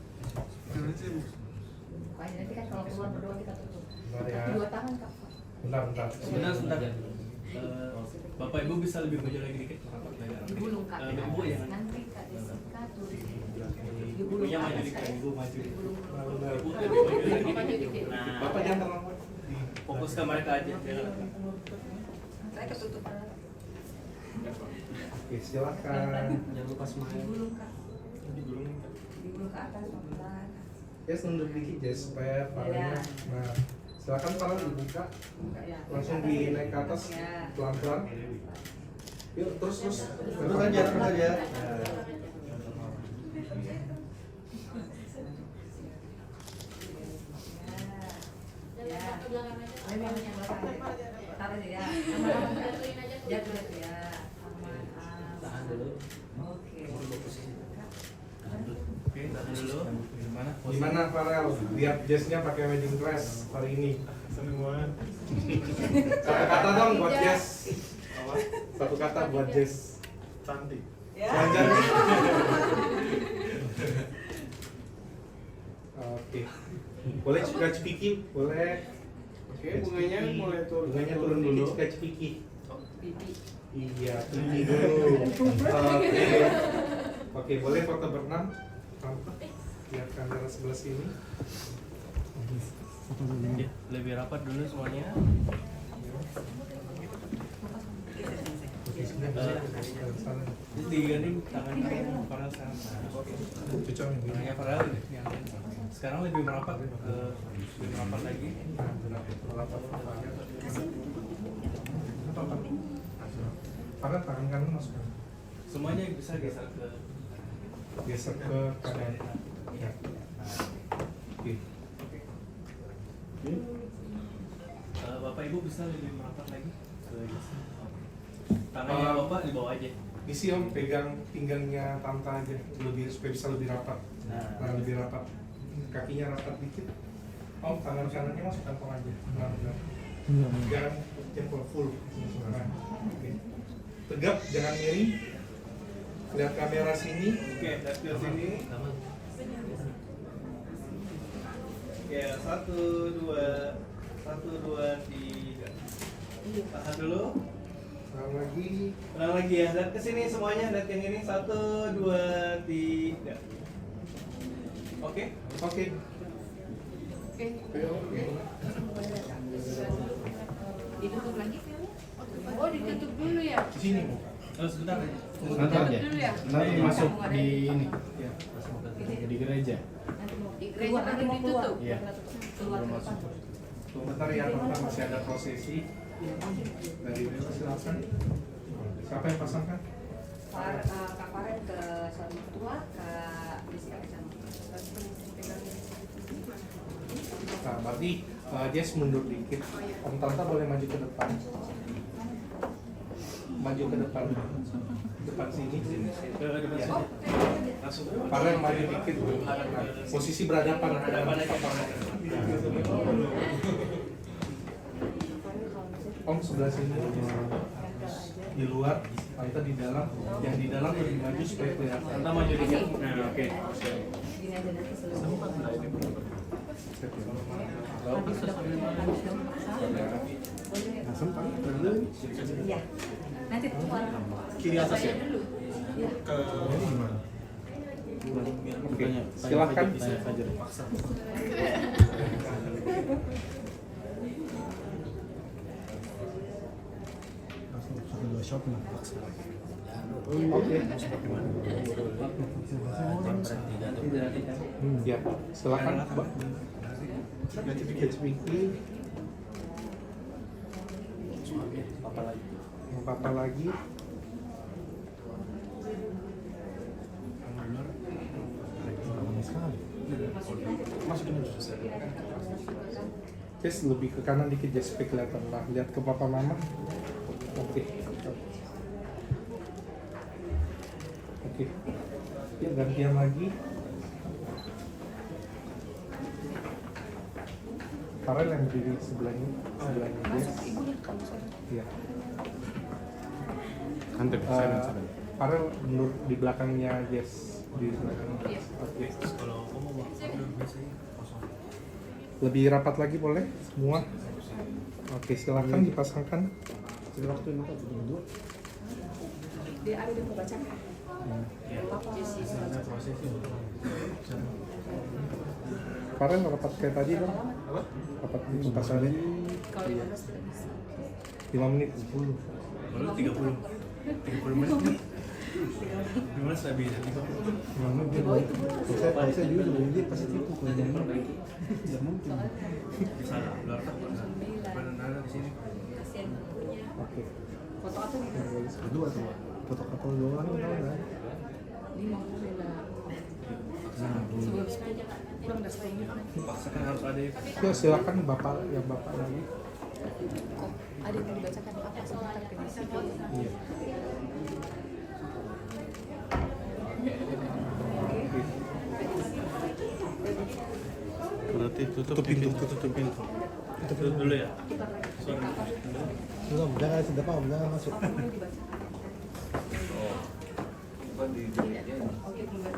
Buka aja nanti kan kalau keluar berdua kita tutup. Ya. 2 tangan Kak. Bentar. Sebentar. Bapak Ibu bisa lebih maju lagi dikit. Digulung Kak. Ibu ya. Nanti Kak Jessica turun. Ibunya maju dikit, Ibu maju. Ibu Lebih maju dikit. Nah, Bapak jangan terlalu. fokus ke mereka aja. Saya ketutup. Oke, silakan. Jangan lupa smile. Digulung Kak. Digulung. Digulung ke atas pelan-pelan. Yes, nunduk dikit Jess supaya palanya. Nah, silakan pala dibuka. Langsung dinaik ke atas pelan-pelan. Yuk, terus aja. Taruh ya. Jatuh ya. Aman. Tahan dulu. Oke. Oke, tahan dulu. Gimana Farel? Lihat Jess-nya pakai wedding dress hari ini. Semua. Satu kata dong buat Jess. Satu kata buat Jess. Cantik. Cantik. Oke. Boleh scratch picky? Boleh. Oke, bunganya mulai turun. Bunganya turun dulu. Scratch picky. Pipi. Iya, picky dulu. Oke, boleh foto berenam? Lihat kamera sebelah sini. Ya, lebih rapat dulu semuanya. Terus diganding tangan Farel sekarang. Tangannya Farel sekarang lebih merapat lagi. Farel tangan kanan masukkan. Semuanya bisa geser ke kanan. Ya. Oke. Bapak Ibu bisa lebih merapat lagi. Tangannya Bapak di bawah aja. Isi Om pegang pinggangnya tante aja, lebih supaya bisa lebih rapat. Nah, lebih rapat. Kakinya rapat dikit. Om tangan kanannya masuk kantong aja. Jangan jempol full. Nah, oke. Tegap, jangan miring. Lihat kamera sini. Oke, lihat ke sini. Ya, 1, 2, 3. Tahan dulu. Tenang lagi. Tenang lagi ya, lihat ke sini semuanya, lihat yang ini. 1, 2, 3. Oke? Oke. Ditutup lagi filmnya? Oh, ditutup dulu ya? Di sini Bu. Sebentar aja. Nanti aja. Dulu ya? Nanti masuk di ini. Ya. Di gereja. Di gereja nanti mau ditutup? Iya. Keluar ke depan. Bentar ya, bentar masih ada prosesi. Dari dulu silakan. Siapa yang pasangkan? Kak Farel ke suami ketua, Kak Jessica ke sana. Nah, berarti Jess mundur dikit. Om Tante boleh maju ke depan. Maju ke depan. Depan sini. Ya. Langsung. Farel maju dikit. Nah, posisi berhadapan. Om sebelah sini. Di luar, kita di dalam. Yang di dalam lebih maju supaya kelihatan. Tante maju dikit. Nah, oke. Gini aja nanti selesai. Iya. Nanti keluar. Kiri atas ya? Iya. Oke, silakan. Dua shot nih. Oke. Ya, silakan Mbak. Speaking. Apa lagi? Jess lebih ke kanan dikit Jess supaya kelihatan lah. Lihat ke papa mama. Oke. Oke. Ya gantian lagi. Farel yang berdiri sebelahnya Jess. Iya. Farel menurut di belakangnya Jess di belakang. Oke. Lebih rapat lagi boleh semua. Oke, silakan dipasangkan. Waktu yang dua. Dia ada yang mau baca. Farel rapat kayak tadi dong. Rapat di tempat saya. Kalau 15 tidak bisa. 5 menit 10. Baru 30 menit. 15 lebih dari 30. 5 menit dia boleh. Saya juga sebelum dia pasti tipu kalau dia mau. Tidak mungkin. Bisa lah, luar tak benar di sini. Kasihan punya. Oke. Foto apa nih? Kedua tuh. Foto kapal doang kan. 50 lah. Sebelum 10 kurang dari 10 menit. Paksakan harus ada yang Ya silakan bapak lagi. Kok ada yang mau dibacakan apa sebentar ke sini? Iya. berarti tutup pintu. Tutup dulu ya. Suara. Belum, jangan sudah paham, jangan masuk. Oke, tinggal.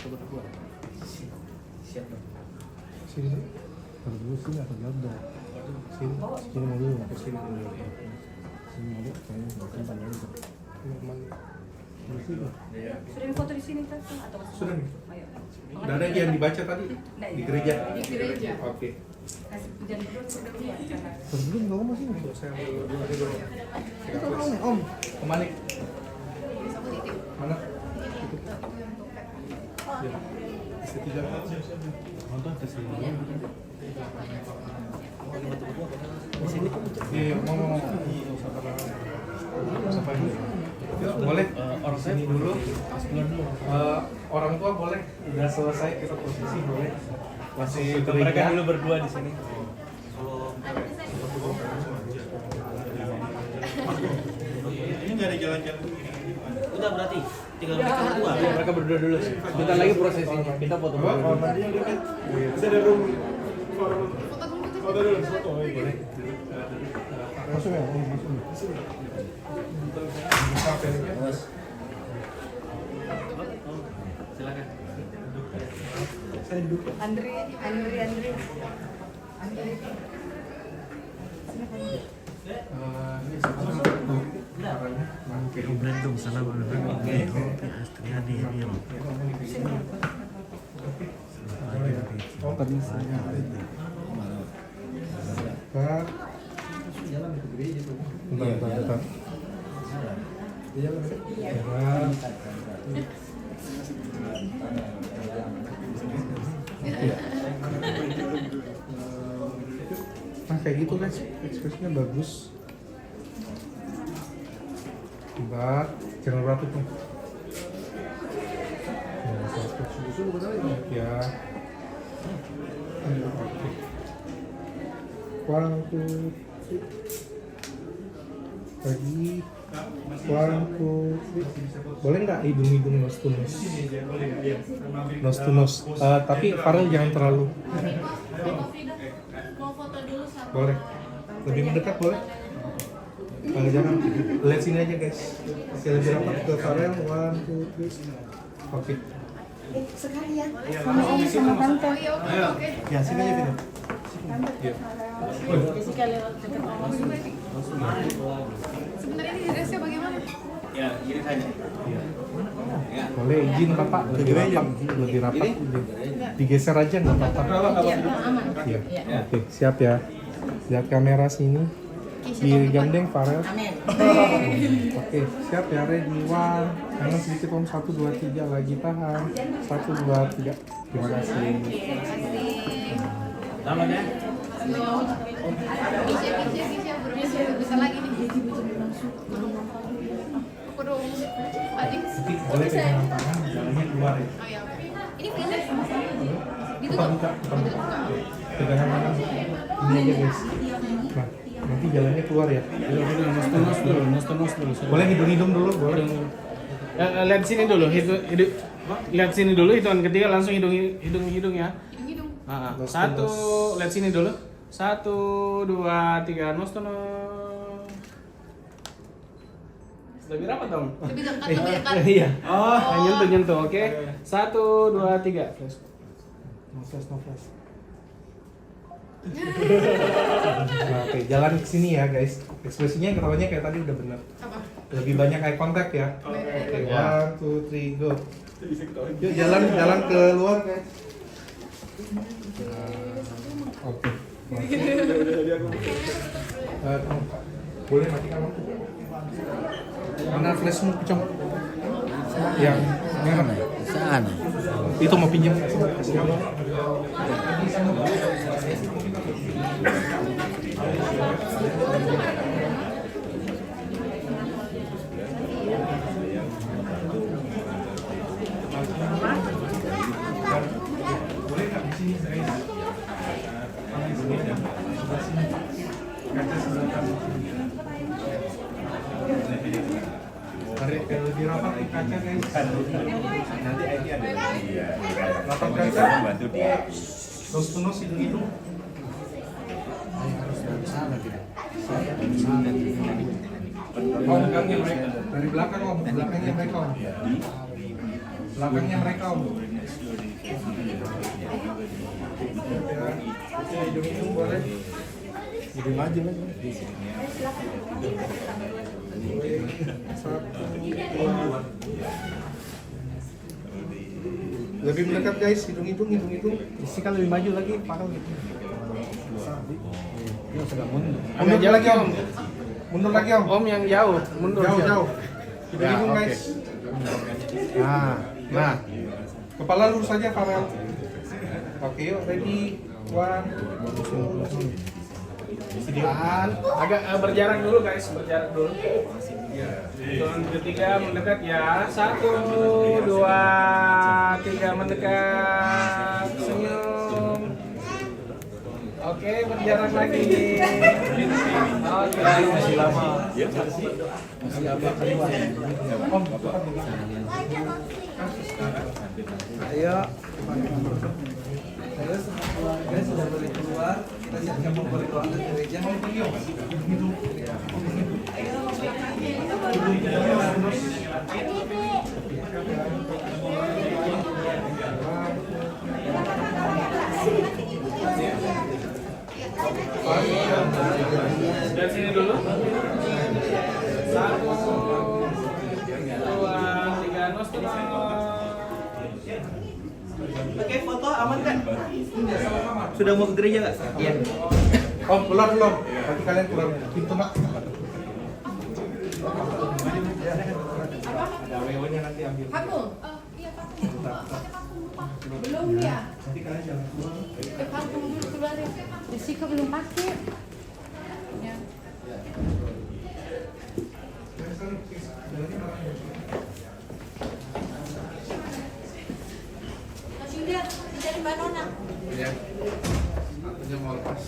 Berdua. Siap dong. Sini. Kalau dulu sini atau jauh dong. Sini. Sini mau dulu. Sini dulu ya. Sini mau dulu. Kayaknya nggak simpan dulu. Sini. Sudah foto di sini kan atau Sudah nih. Ayo. Udah ada yang dibaca tadi di gereja. Di gereja. Oke. Kasih jangan dulu sudah lihat jangan. Sebelum nggak mau sini. Saya dulu. Om. Kembali. Mana? Iya, mau. Boleh orang sini dulu. Orang tua boleh. Udah selesai kita posisi boleh. Masih Mereka dulu berdua di sini. Ini nggak ada jalan-jalan. Udah berarti tinggal mereka berdua. Mereka berdua dulu. Bentar lagi prosesinya. Kita foto dulu. Bisa ada room. Foto dulu, foto. Boleh. Masuk ya, masuk. Silakan. Andri. Belum salam Oh, tadi saya. Kak. Bentar. Iya, Nah, kayak gitu guys, ekspresinya bagus. Mbak, jangan rapi tuh. Nah, satu susu ya. One, two, three. Lagi. One, two, three. Boleh nggak hidung nose to nose? Nose to nose. Tapi Farel jangan terlalu. Boleh. Lebih mendekat boleh? Jangan. Lihat sini aja guys. Masih lebih rapat ke Farel. One, two, three. Oke. Sekalian. Sama om sama tante. Ya, sini aja Vino. Jessica lewat dekat om. Sebenarnya ini dressnya bagaimana? Ya, gini saja. Boleh izin Bapak lebih rapat. Digeser aja nggak apa-apa. Iya, aman. Iya. Oke, siap ya. Lihat kamera sini. Kiri gandeng Farel. Oke, siap ya. Ready. One. Kanan sedikit om. 1, 2, 3. Lagi tahan. 1, 2, 3. Terima kasih. Namanya? Kisha, besar lagi nih. Aku dong, adik. Boleh pegangan tangan, jalannya keluar ya. Oh ya, oke. Ini pindah sama saya. Buka. Pegangan tangan. Ini aja guys. Nah, nanti jalannya keluar ya. Nos dulu. Boleh hidung dulu, boleh. Lihat sini dulu, lihat sini dulu, hitungan ketiga langsung hidung ya. Hidung. Satu, lihat sini dulu. 1, 2, 3, nos to nos. Lebih rapat dong. Lebih dekat. Iya. Nyentuh, oke. 1, 2, 3. No flash. Nah, oke, jalan ke sini ya guys. Ekspresinya ketawanya kayak tadi udah bener. Apa? Lebih banyak eye contact ya. Oke, 1, 2, 3, go. Yuk jalan ke luar guys. Oke. Boleh matikan lampu. Mana flashmu Picong? Yang merah. Sana. Itu mau pinjam. Boleh nggak di sini guys? Kaca sebelah kanan. Tarik lebih rapat ke kaca guys. Nanti ID ada. Iya. Rapat kaca. Bantu dia. Nose to nose hidung. Oh, belakangnya mereka. Dari belakang om, belakangnya mereka om. Belakangnya mereka om. Oke, hidung boleh. Jadi maju lagi. Lebih mendekat guys, hidung. Isi kan lebih maju lagi, pakal gitu. Mundur lagi om. Mundur lagi om. Om yang jauh, mundur. Jauh. Hidung Ya, guys. Nah. Kepala lurus saja Farel. Oke yuk, ready, one. Agak berjarak dulu guys, berjarak dulu. Hitungan ketiga mendekat ya. 1, 2, 3 mendekat. Senyum. Oke, berjarak lagi. Oke, masih lama. Masih apa? Ayo. Guys, sudah boleh keluar. Kita siap-siap mau boleh keluar dari gereja. Dari sini dulu. 1, 2, 3, nostro. Oke, foto aman kan? Sudah mau ke gereja nggak? Iya. Oh, keluar belum? Nanti kalian keluar pintu mak. Ada WO-nya nanti ambil. Aku? Iya, pakai belum ya? Nanti kalian jangan keluar. Pakai dulu keluar ya. Jessica belum pakai. Ya. Masih lihat, dari Mbak Nona. Iya. Aku mau lepas.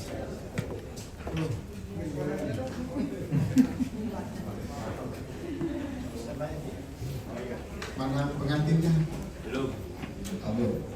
Mana pengantinnya? Belum. Belum.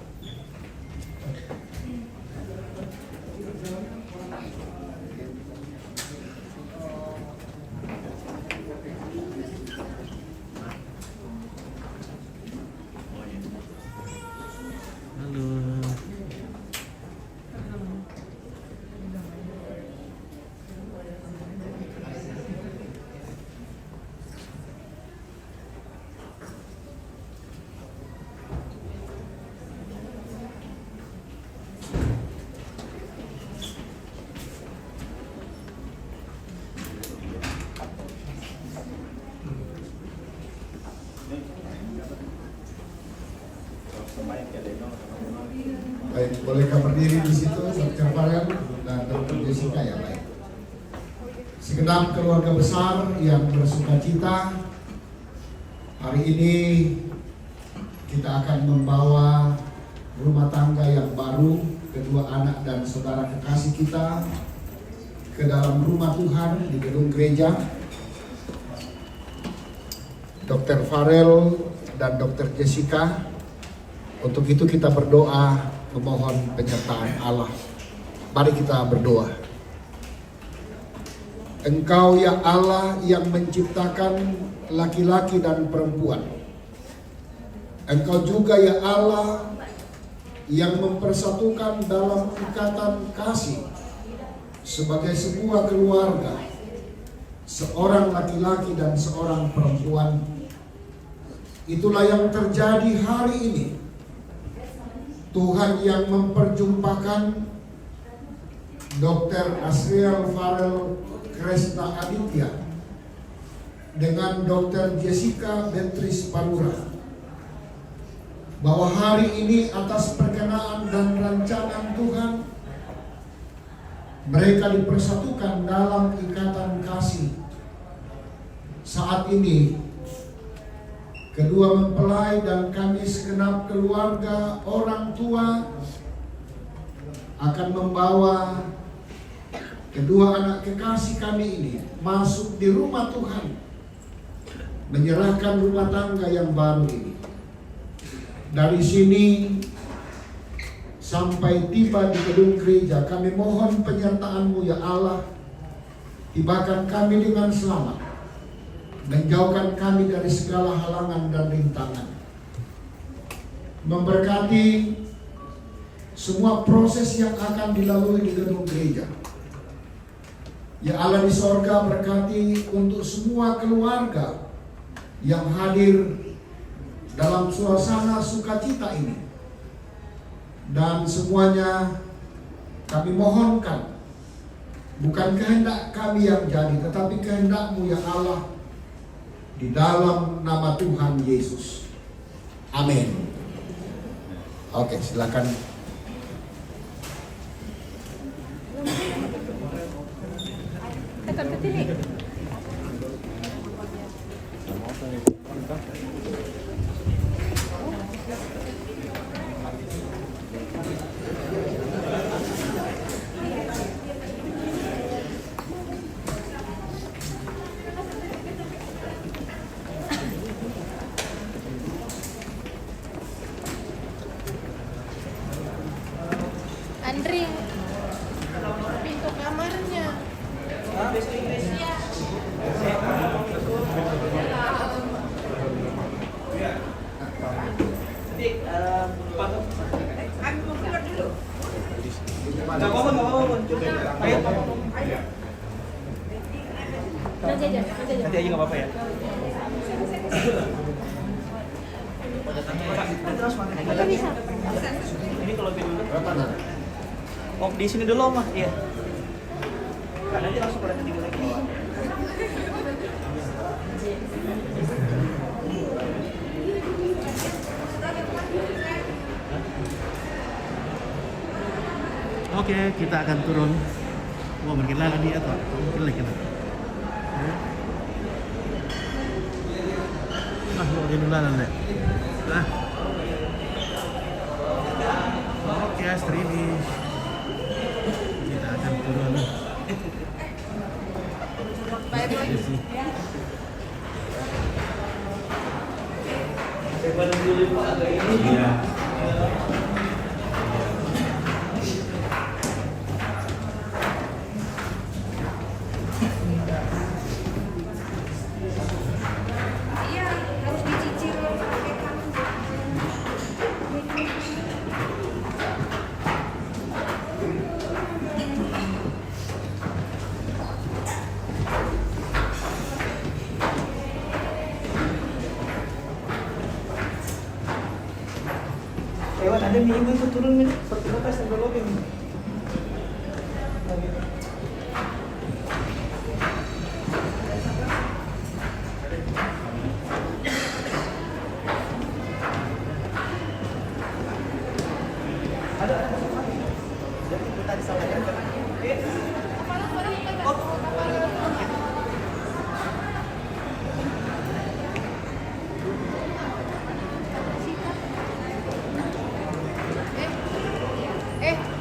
Baik, bolehkah berdiri di situ, Dr. Farel dan Dr. Jessica ya baik. Segenap keluarga besar yang bersukacita, hari ini kita akan membawa rumah tangga yang baru, kedua anak dan saudara kekasih kita ke dalam rumah Tuhan di gedung gereja. Dr. Farel dan Dr. Jessica, untuk itu kita berdoa memohon penyertaan Allah. Mari kita berdoa. Engkau ya Allah yang menciptakan laki-laki dan perempuan. Engkau juga ya Allah yang mempersatukan dalam ikatan kasih sebagai sebuah keluarga, seorang laki-laki dan seorang perempuan. Itulah yang terjadi hari ini. Tuhan yang memperjumpakan Dr. Asriel Farel Kresna Aditya dengan Dr. Jessica Beatrice Palura, bahwa hari ini atas perkenaan dan rancangan Tuhan mereka dipersatukan dalam ikatan kasih. Saat ini kedua mempelai dan kami segenap keluarga orang tua akan membawa kedua anak kekasih kami ini masuk di rumah Tuhan, menyerahkan rumah tangga yang baru ini. Dari sini sampai tiba di gedung gereja, kami mohon penyertaan-Mu ya Allah. Tibakan kami dengan selamat, menjauhkan kami dari segala halangan dan rintangan. Memberkati semua proses yang akan dilalui di gedung gereja. Ya Allah di sorga, berkati untuk semua keluarga yang hadir dalam suasana sukacita ini. Dan semuanya kami mohonkan, bukan kehendak kami yang jadi, tetapi kehendak-Mu ya Allah, di dalam nama Tuhan Yesus. Amin. Oke, silakan sampai sini. Andri, pintu kamarnya. Nggak apa-apa. Ayo. Nanti aja. Nanti aja nggak apa-apa ya. Ini kalau dulu. Oh, di sini dulu mah, iya. Kan aja langsung pada ketiga lagi. Oke, kita akan turun. Wah, mungkin lala dia atau mungkin lagi kita. Mau jadi lala deh. Oke, Astridi. Kita akan turun. Iya. Harus dicicil. Ewan, ada nih ibu itu turun nih. Berapa sampai lobby nih?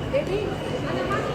Dedi, mana Mas?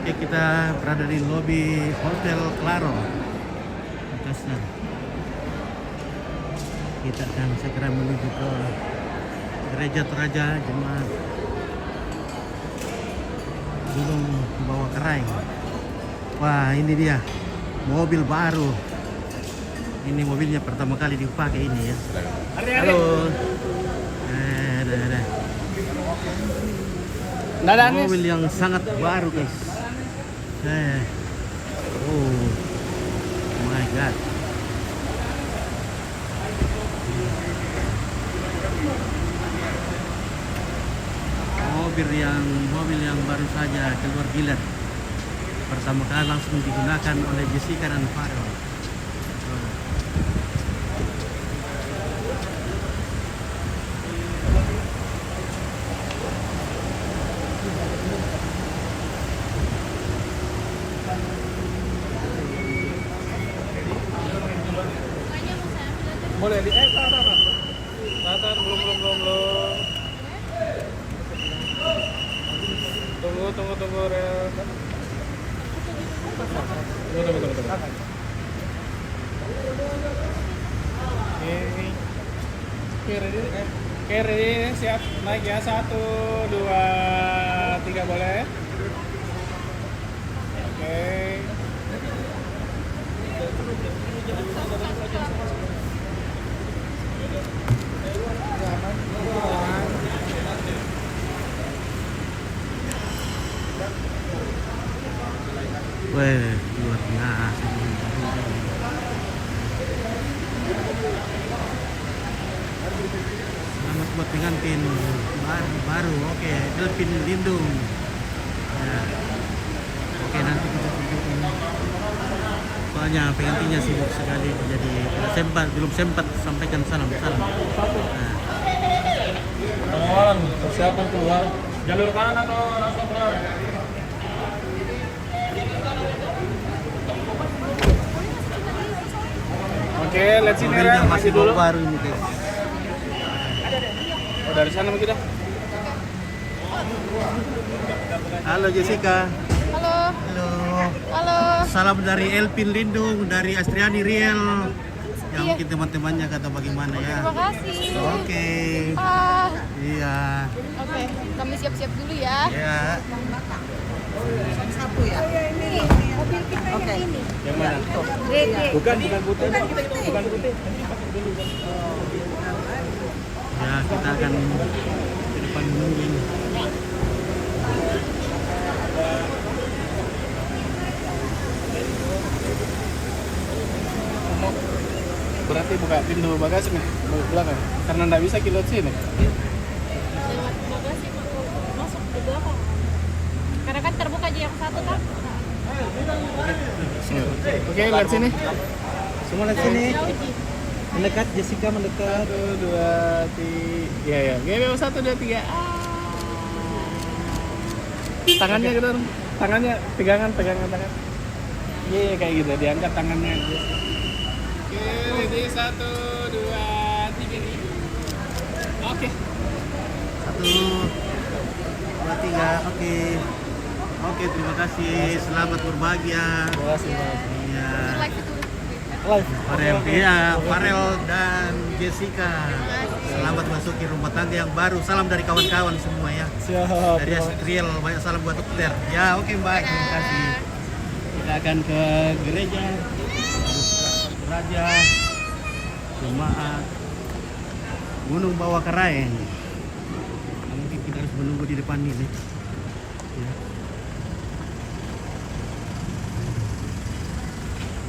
Oke, kita berada di lobi Hotel Claro Makassar. Kita akan segera menuju ke Gereja Toraja Jemaat Gunung Bawah Karaing. Wah, ini dia mobil baru. Ini mobilnya pertama kali dipakai ini ya. Halo. Ada. Mobil yang sangat baru guys. Oh my god. Mobil yang baru saja keluar dealer. Pertama kali langsung digunakan oleh Jessica dan Farel. Boleh di tahan belum. Tunggu Rel. Tunggu. Oke, ready, siap naik ya, 1, 2, 3 boleh. Oke. Weh, luar biasa. Selamat buat pengantin baru. Oke, Elpin Lindung. Ya. Oke, nanti kita tunjukin. Soalnya pengantinnya sibuk sekali, jadi belum sempat sampaikan salam. Nah. Pengawalan, persiapan keluar. Jalur kanan atau langsung keluar? Oke, let's see Mobilnya Nera, masih dulu. baru ini guys. Oh, dari sana mungkin dah. Halo Jessica. Halo. Halo. Halo. Salam dari Elpin Lindung, dari Astriani Riel. Ya Iya. mungkin teman-temannya kata bagaimana ya. Terima kasih. Oke. Ah, Iya. oke. Kami siap-siap dulu ya. Ya. Sapu ya. Ini mobil kita yang ini. Yang mana? Bukan putih. Bukan putih. Ya, kita akan ke depan menungguin. Berarti buka pintu bagasi nih, belakang. Karena nggak bisa kilot sini. Lewat bagasi masuk ke belakang. Karena kan terbuka aja yang satu kan. Oke, lihat sini. Semua lihat sini. Jauh Ji. Mendekat, Jessica mendekat. 1, 2, 3. Iya ya. Oke, 1, 2, 3. Tangannya gitu. Tangannya pegangan tangan. Iya, kayak gitu. Diangkat tangannya. Oke, ready, 1, 2, 3. Oke. 1, 2, 3. Oke. Oke, terima kasih. Selamat berbahagia. Terima kasih. Iya. Live itu. Live. Farel, Farel dan Jessica. Selamat masuki rumah tangga yang baru. Salam dari kawan-kawan semua ya. Siap. Dari Astriel, banyak salam buat dokter. Ya, oke baik, terima kasih. Kita akan ke gereja Raja Jemaat Gunung Bawah Karaeng. Mungkin kita harus menunggu di depan ini. Ya.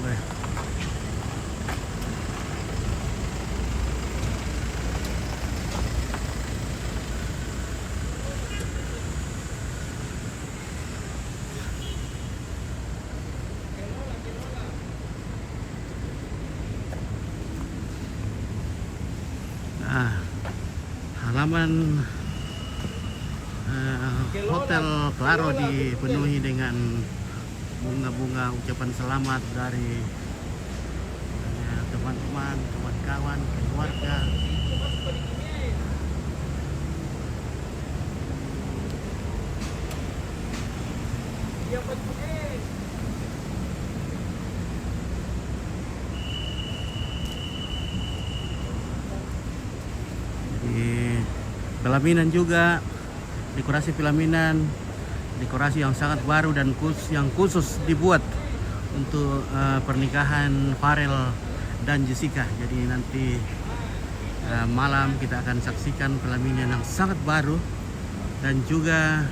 Baik. Nah, halaman Hotel Claro dipenuhi dengan bunga-bunga ucapan selamat dari teman-teman, kawan-kawan, keluarga. Jadi pelaminan juga, dekorasi pelaminan, dekorasi yang sangat baru dan yang khusus dibuat untuk pernikahan Farel dan Jessica. Jadi nanti malam kita akan saksikan pelaminan yang sangat baru dan juga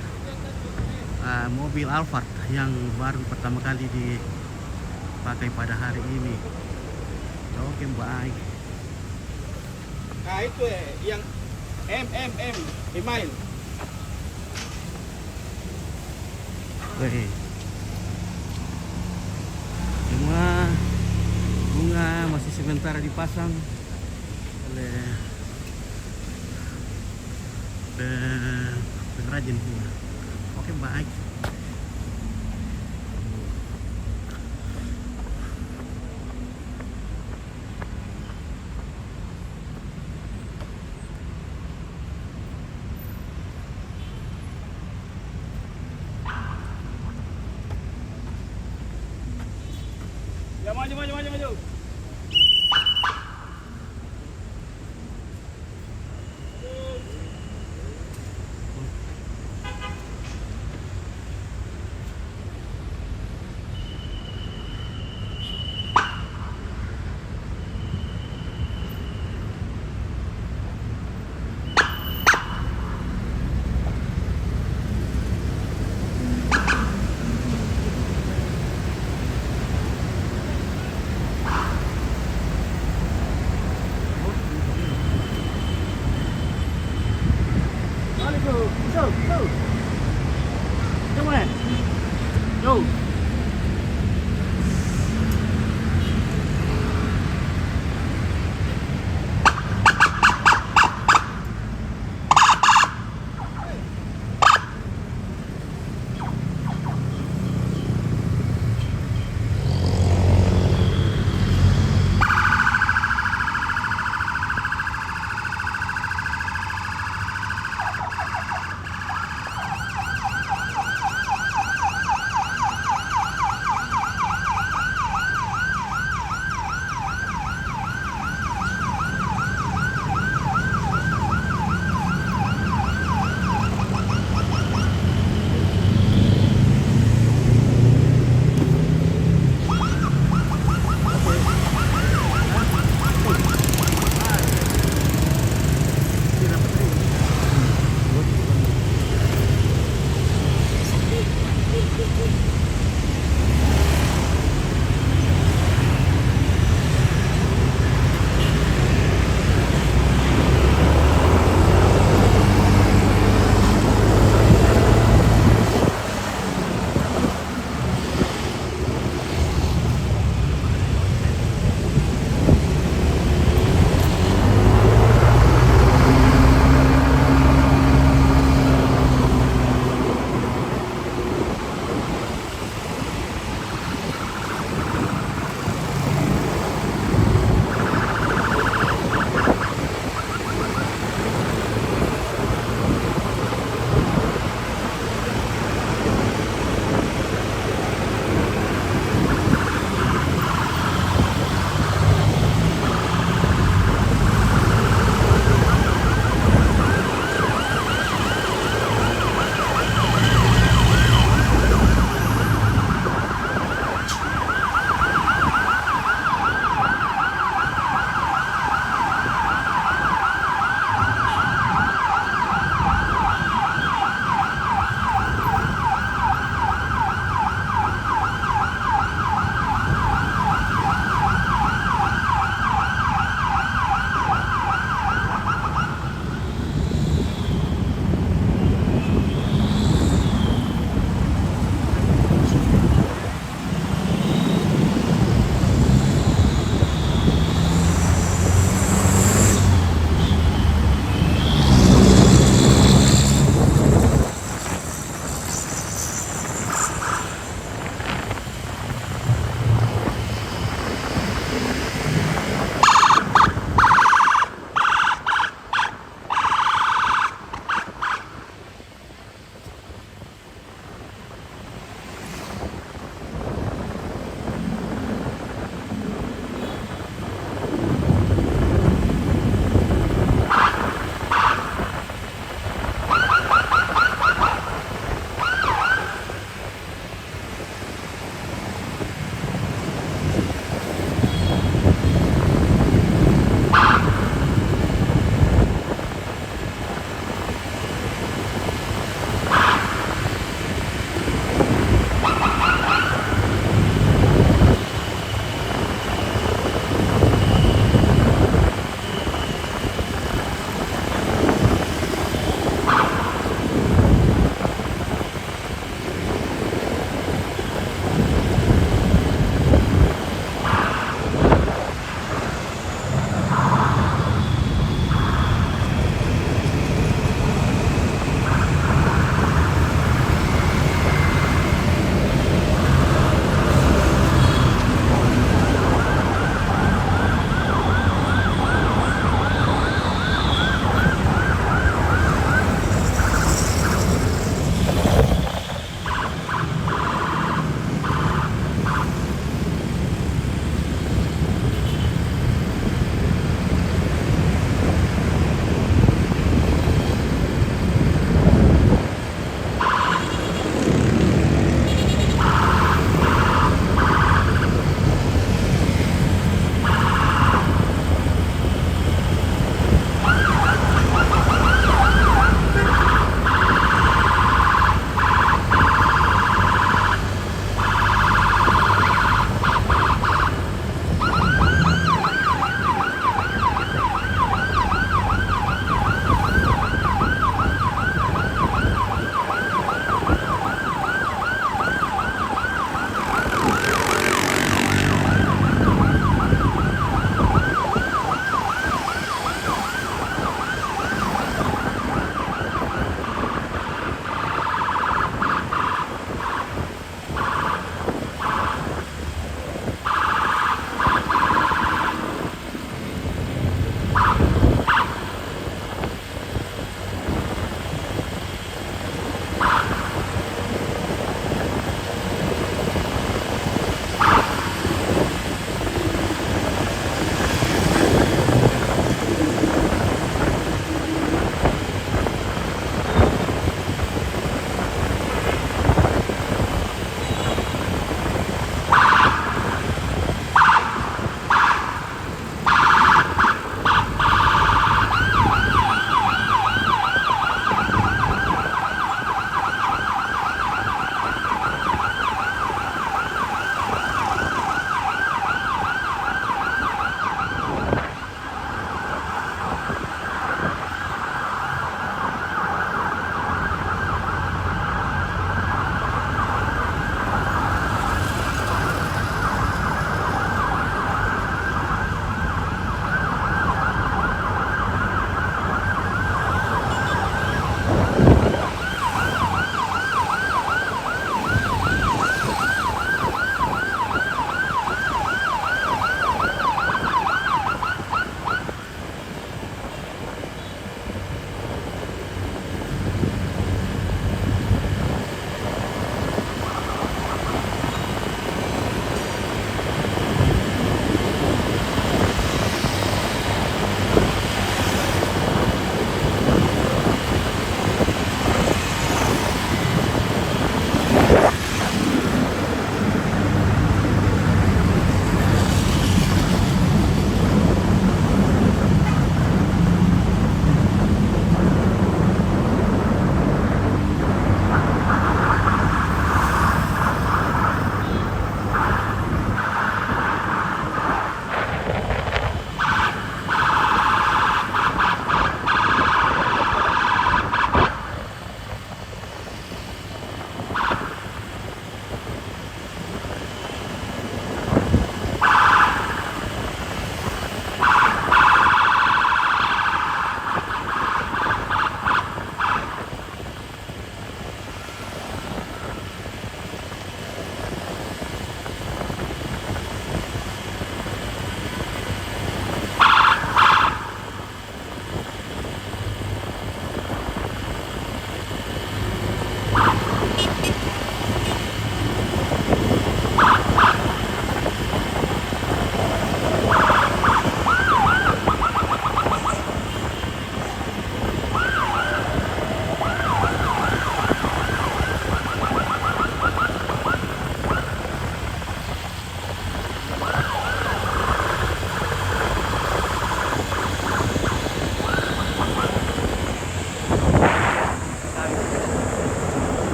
mobil Alphard yang baru pertama kali dipakai pada hari ini. Oke, baik. Nah, itu yang email. Oke. Semua bunga masih sementara dipasang oleh pengrajin bunga. Oke, baik. Ya, maju.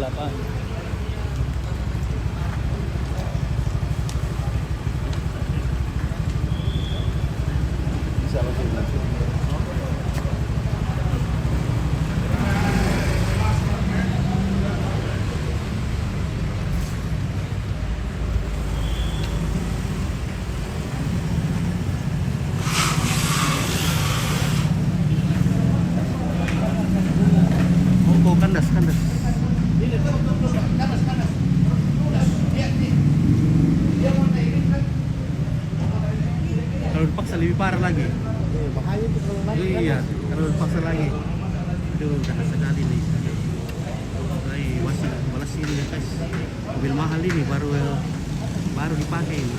8. Bisa masuk. Oh, kandas, kandas. Kalau dipaksa lebih parah lagi. Bahaya itu kalau naik. Iya, kalau dipaksa lagi. Aduh, jahat sekali nih. Wasit balas ini ya guys. Mobil mahal ini baru dipakai ini.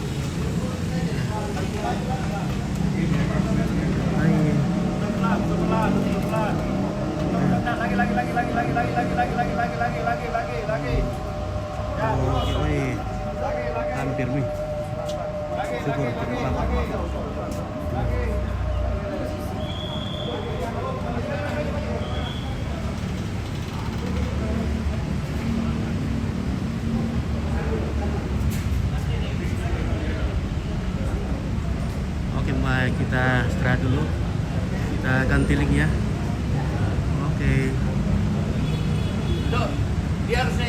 Hampir nih. Syukur tidak apa-apa. Oke, baik, kita istirahat dulu. Kita ganti link ya. Oke. Dia harusnya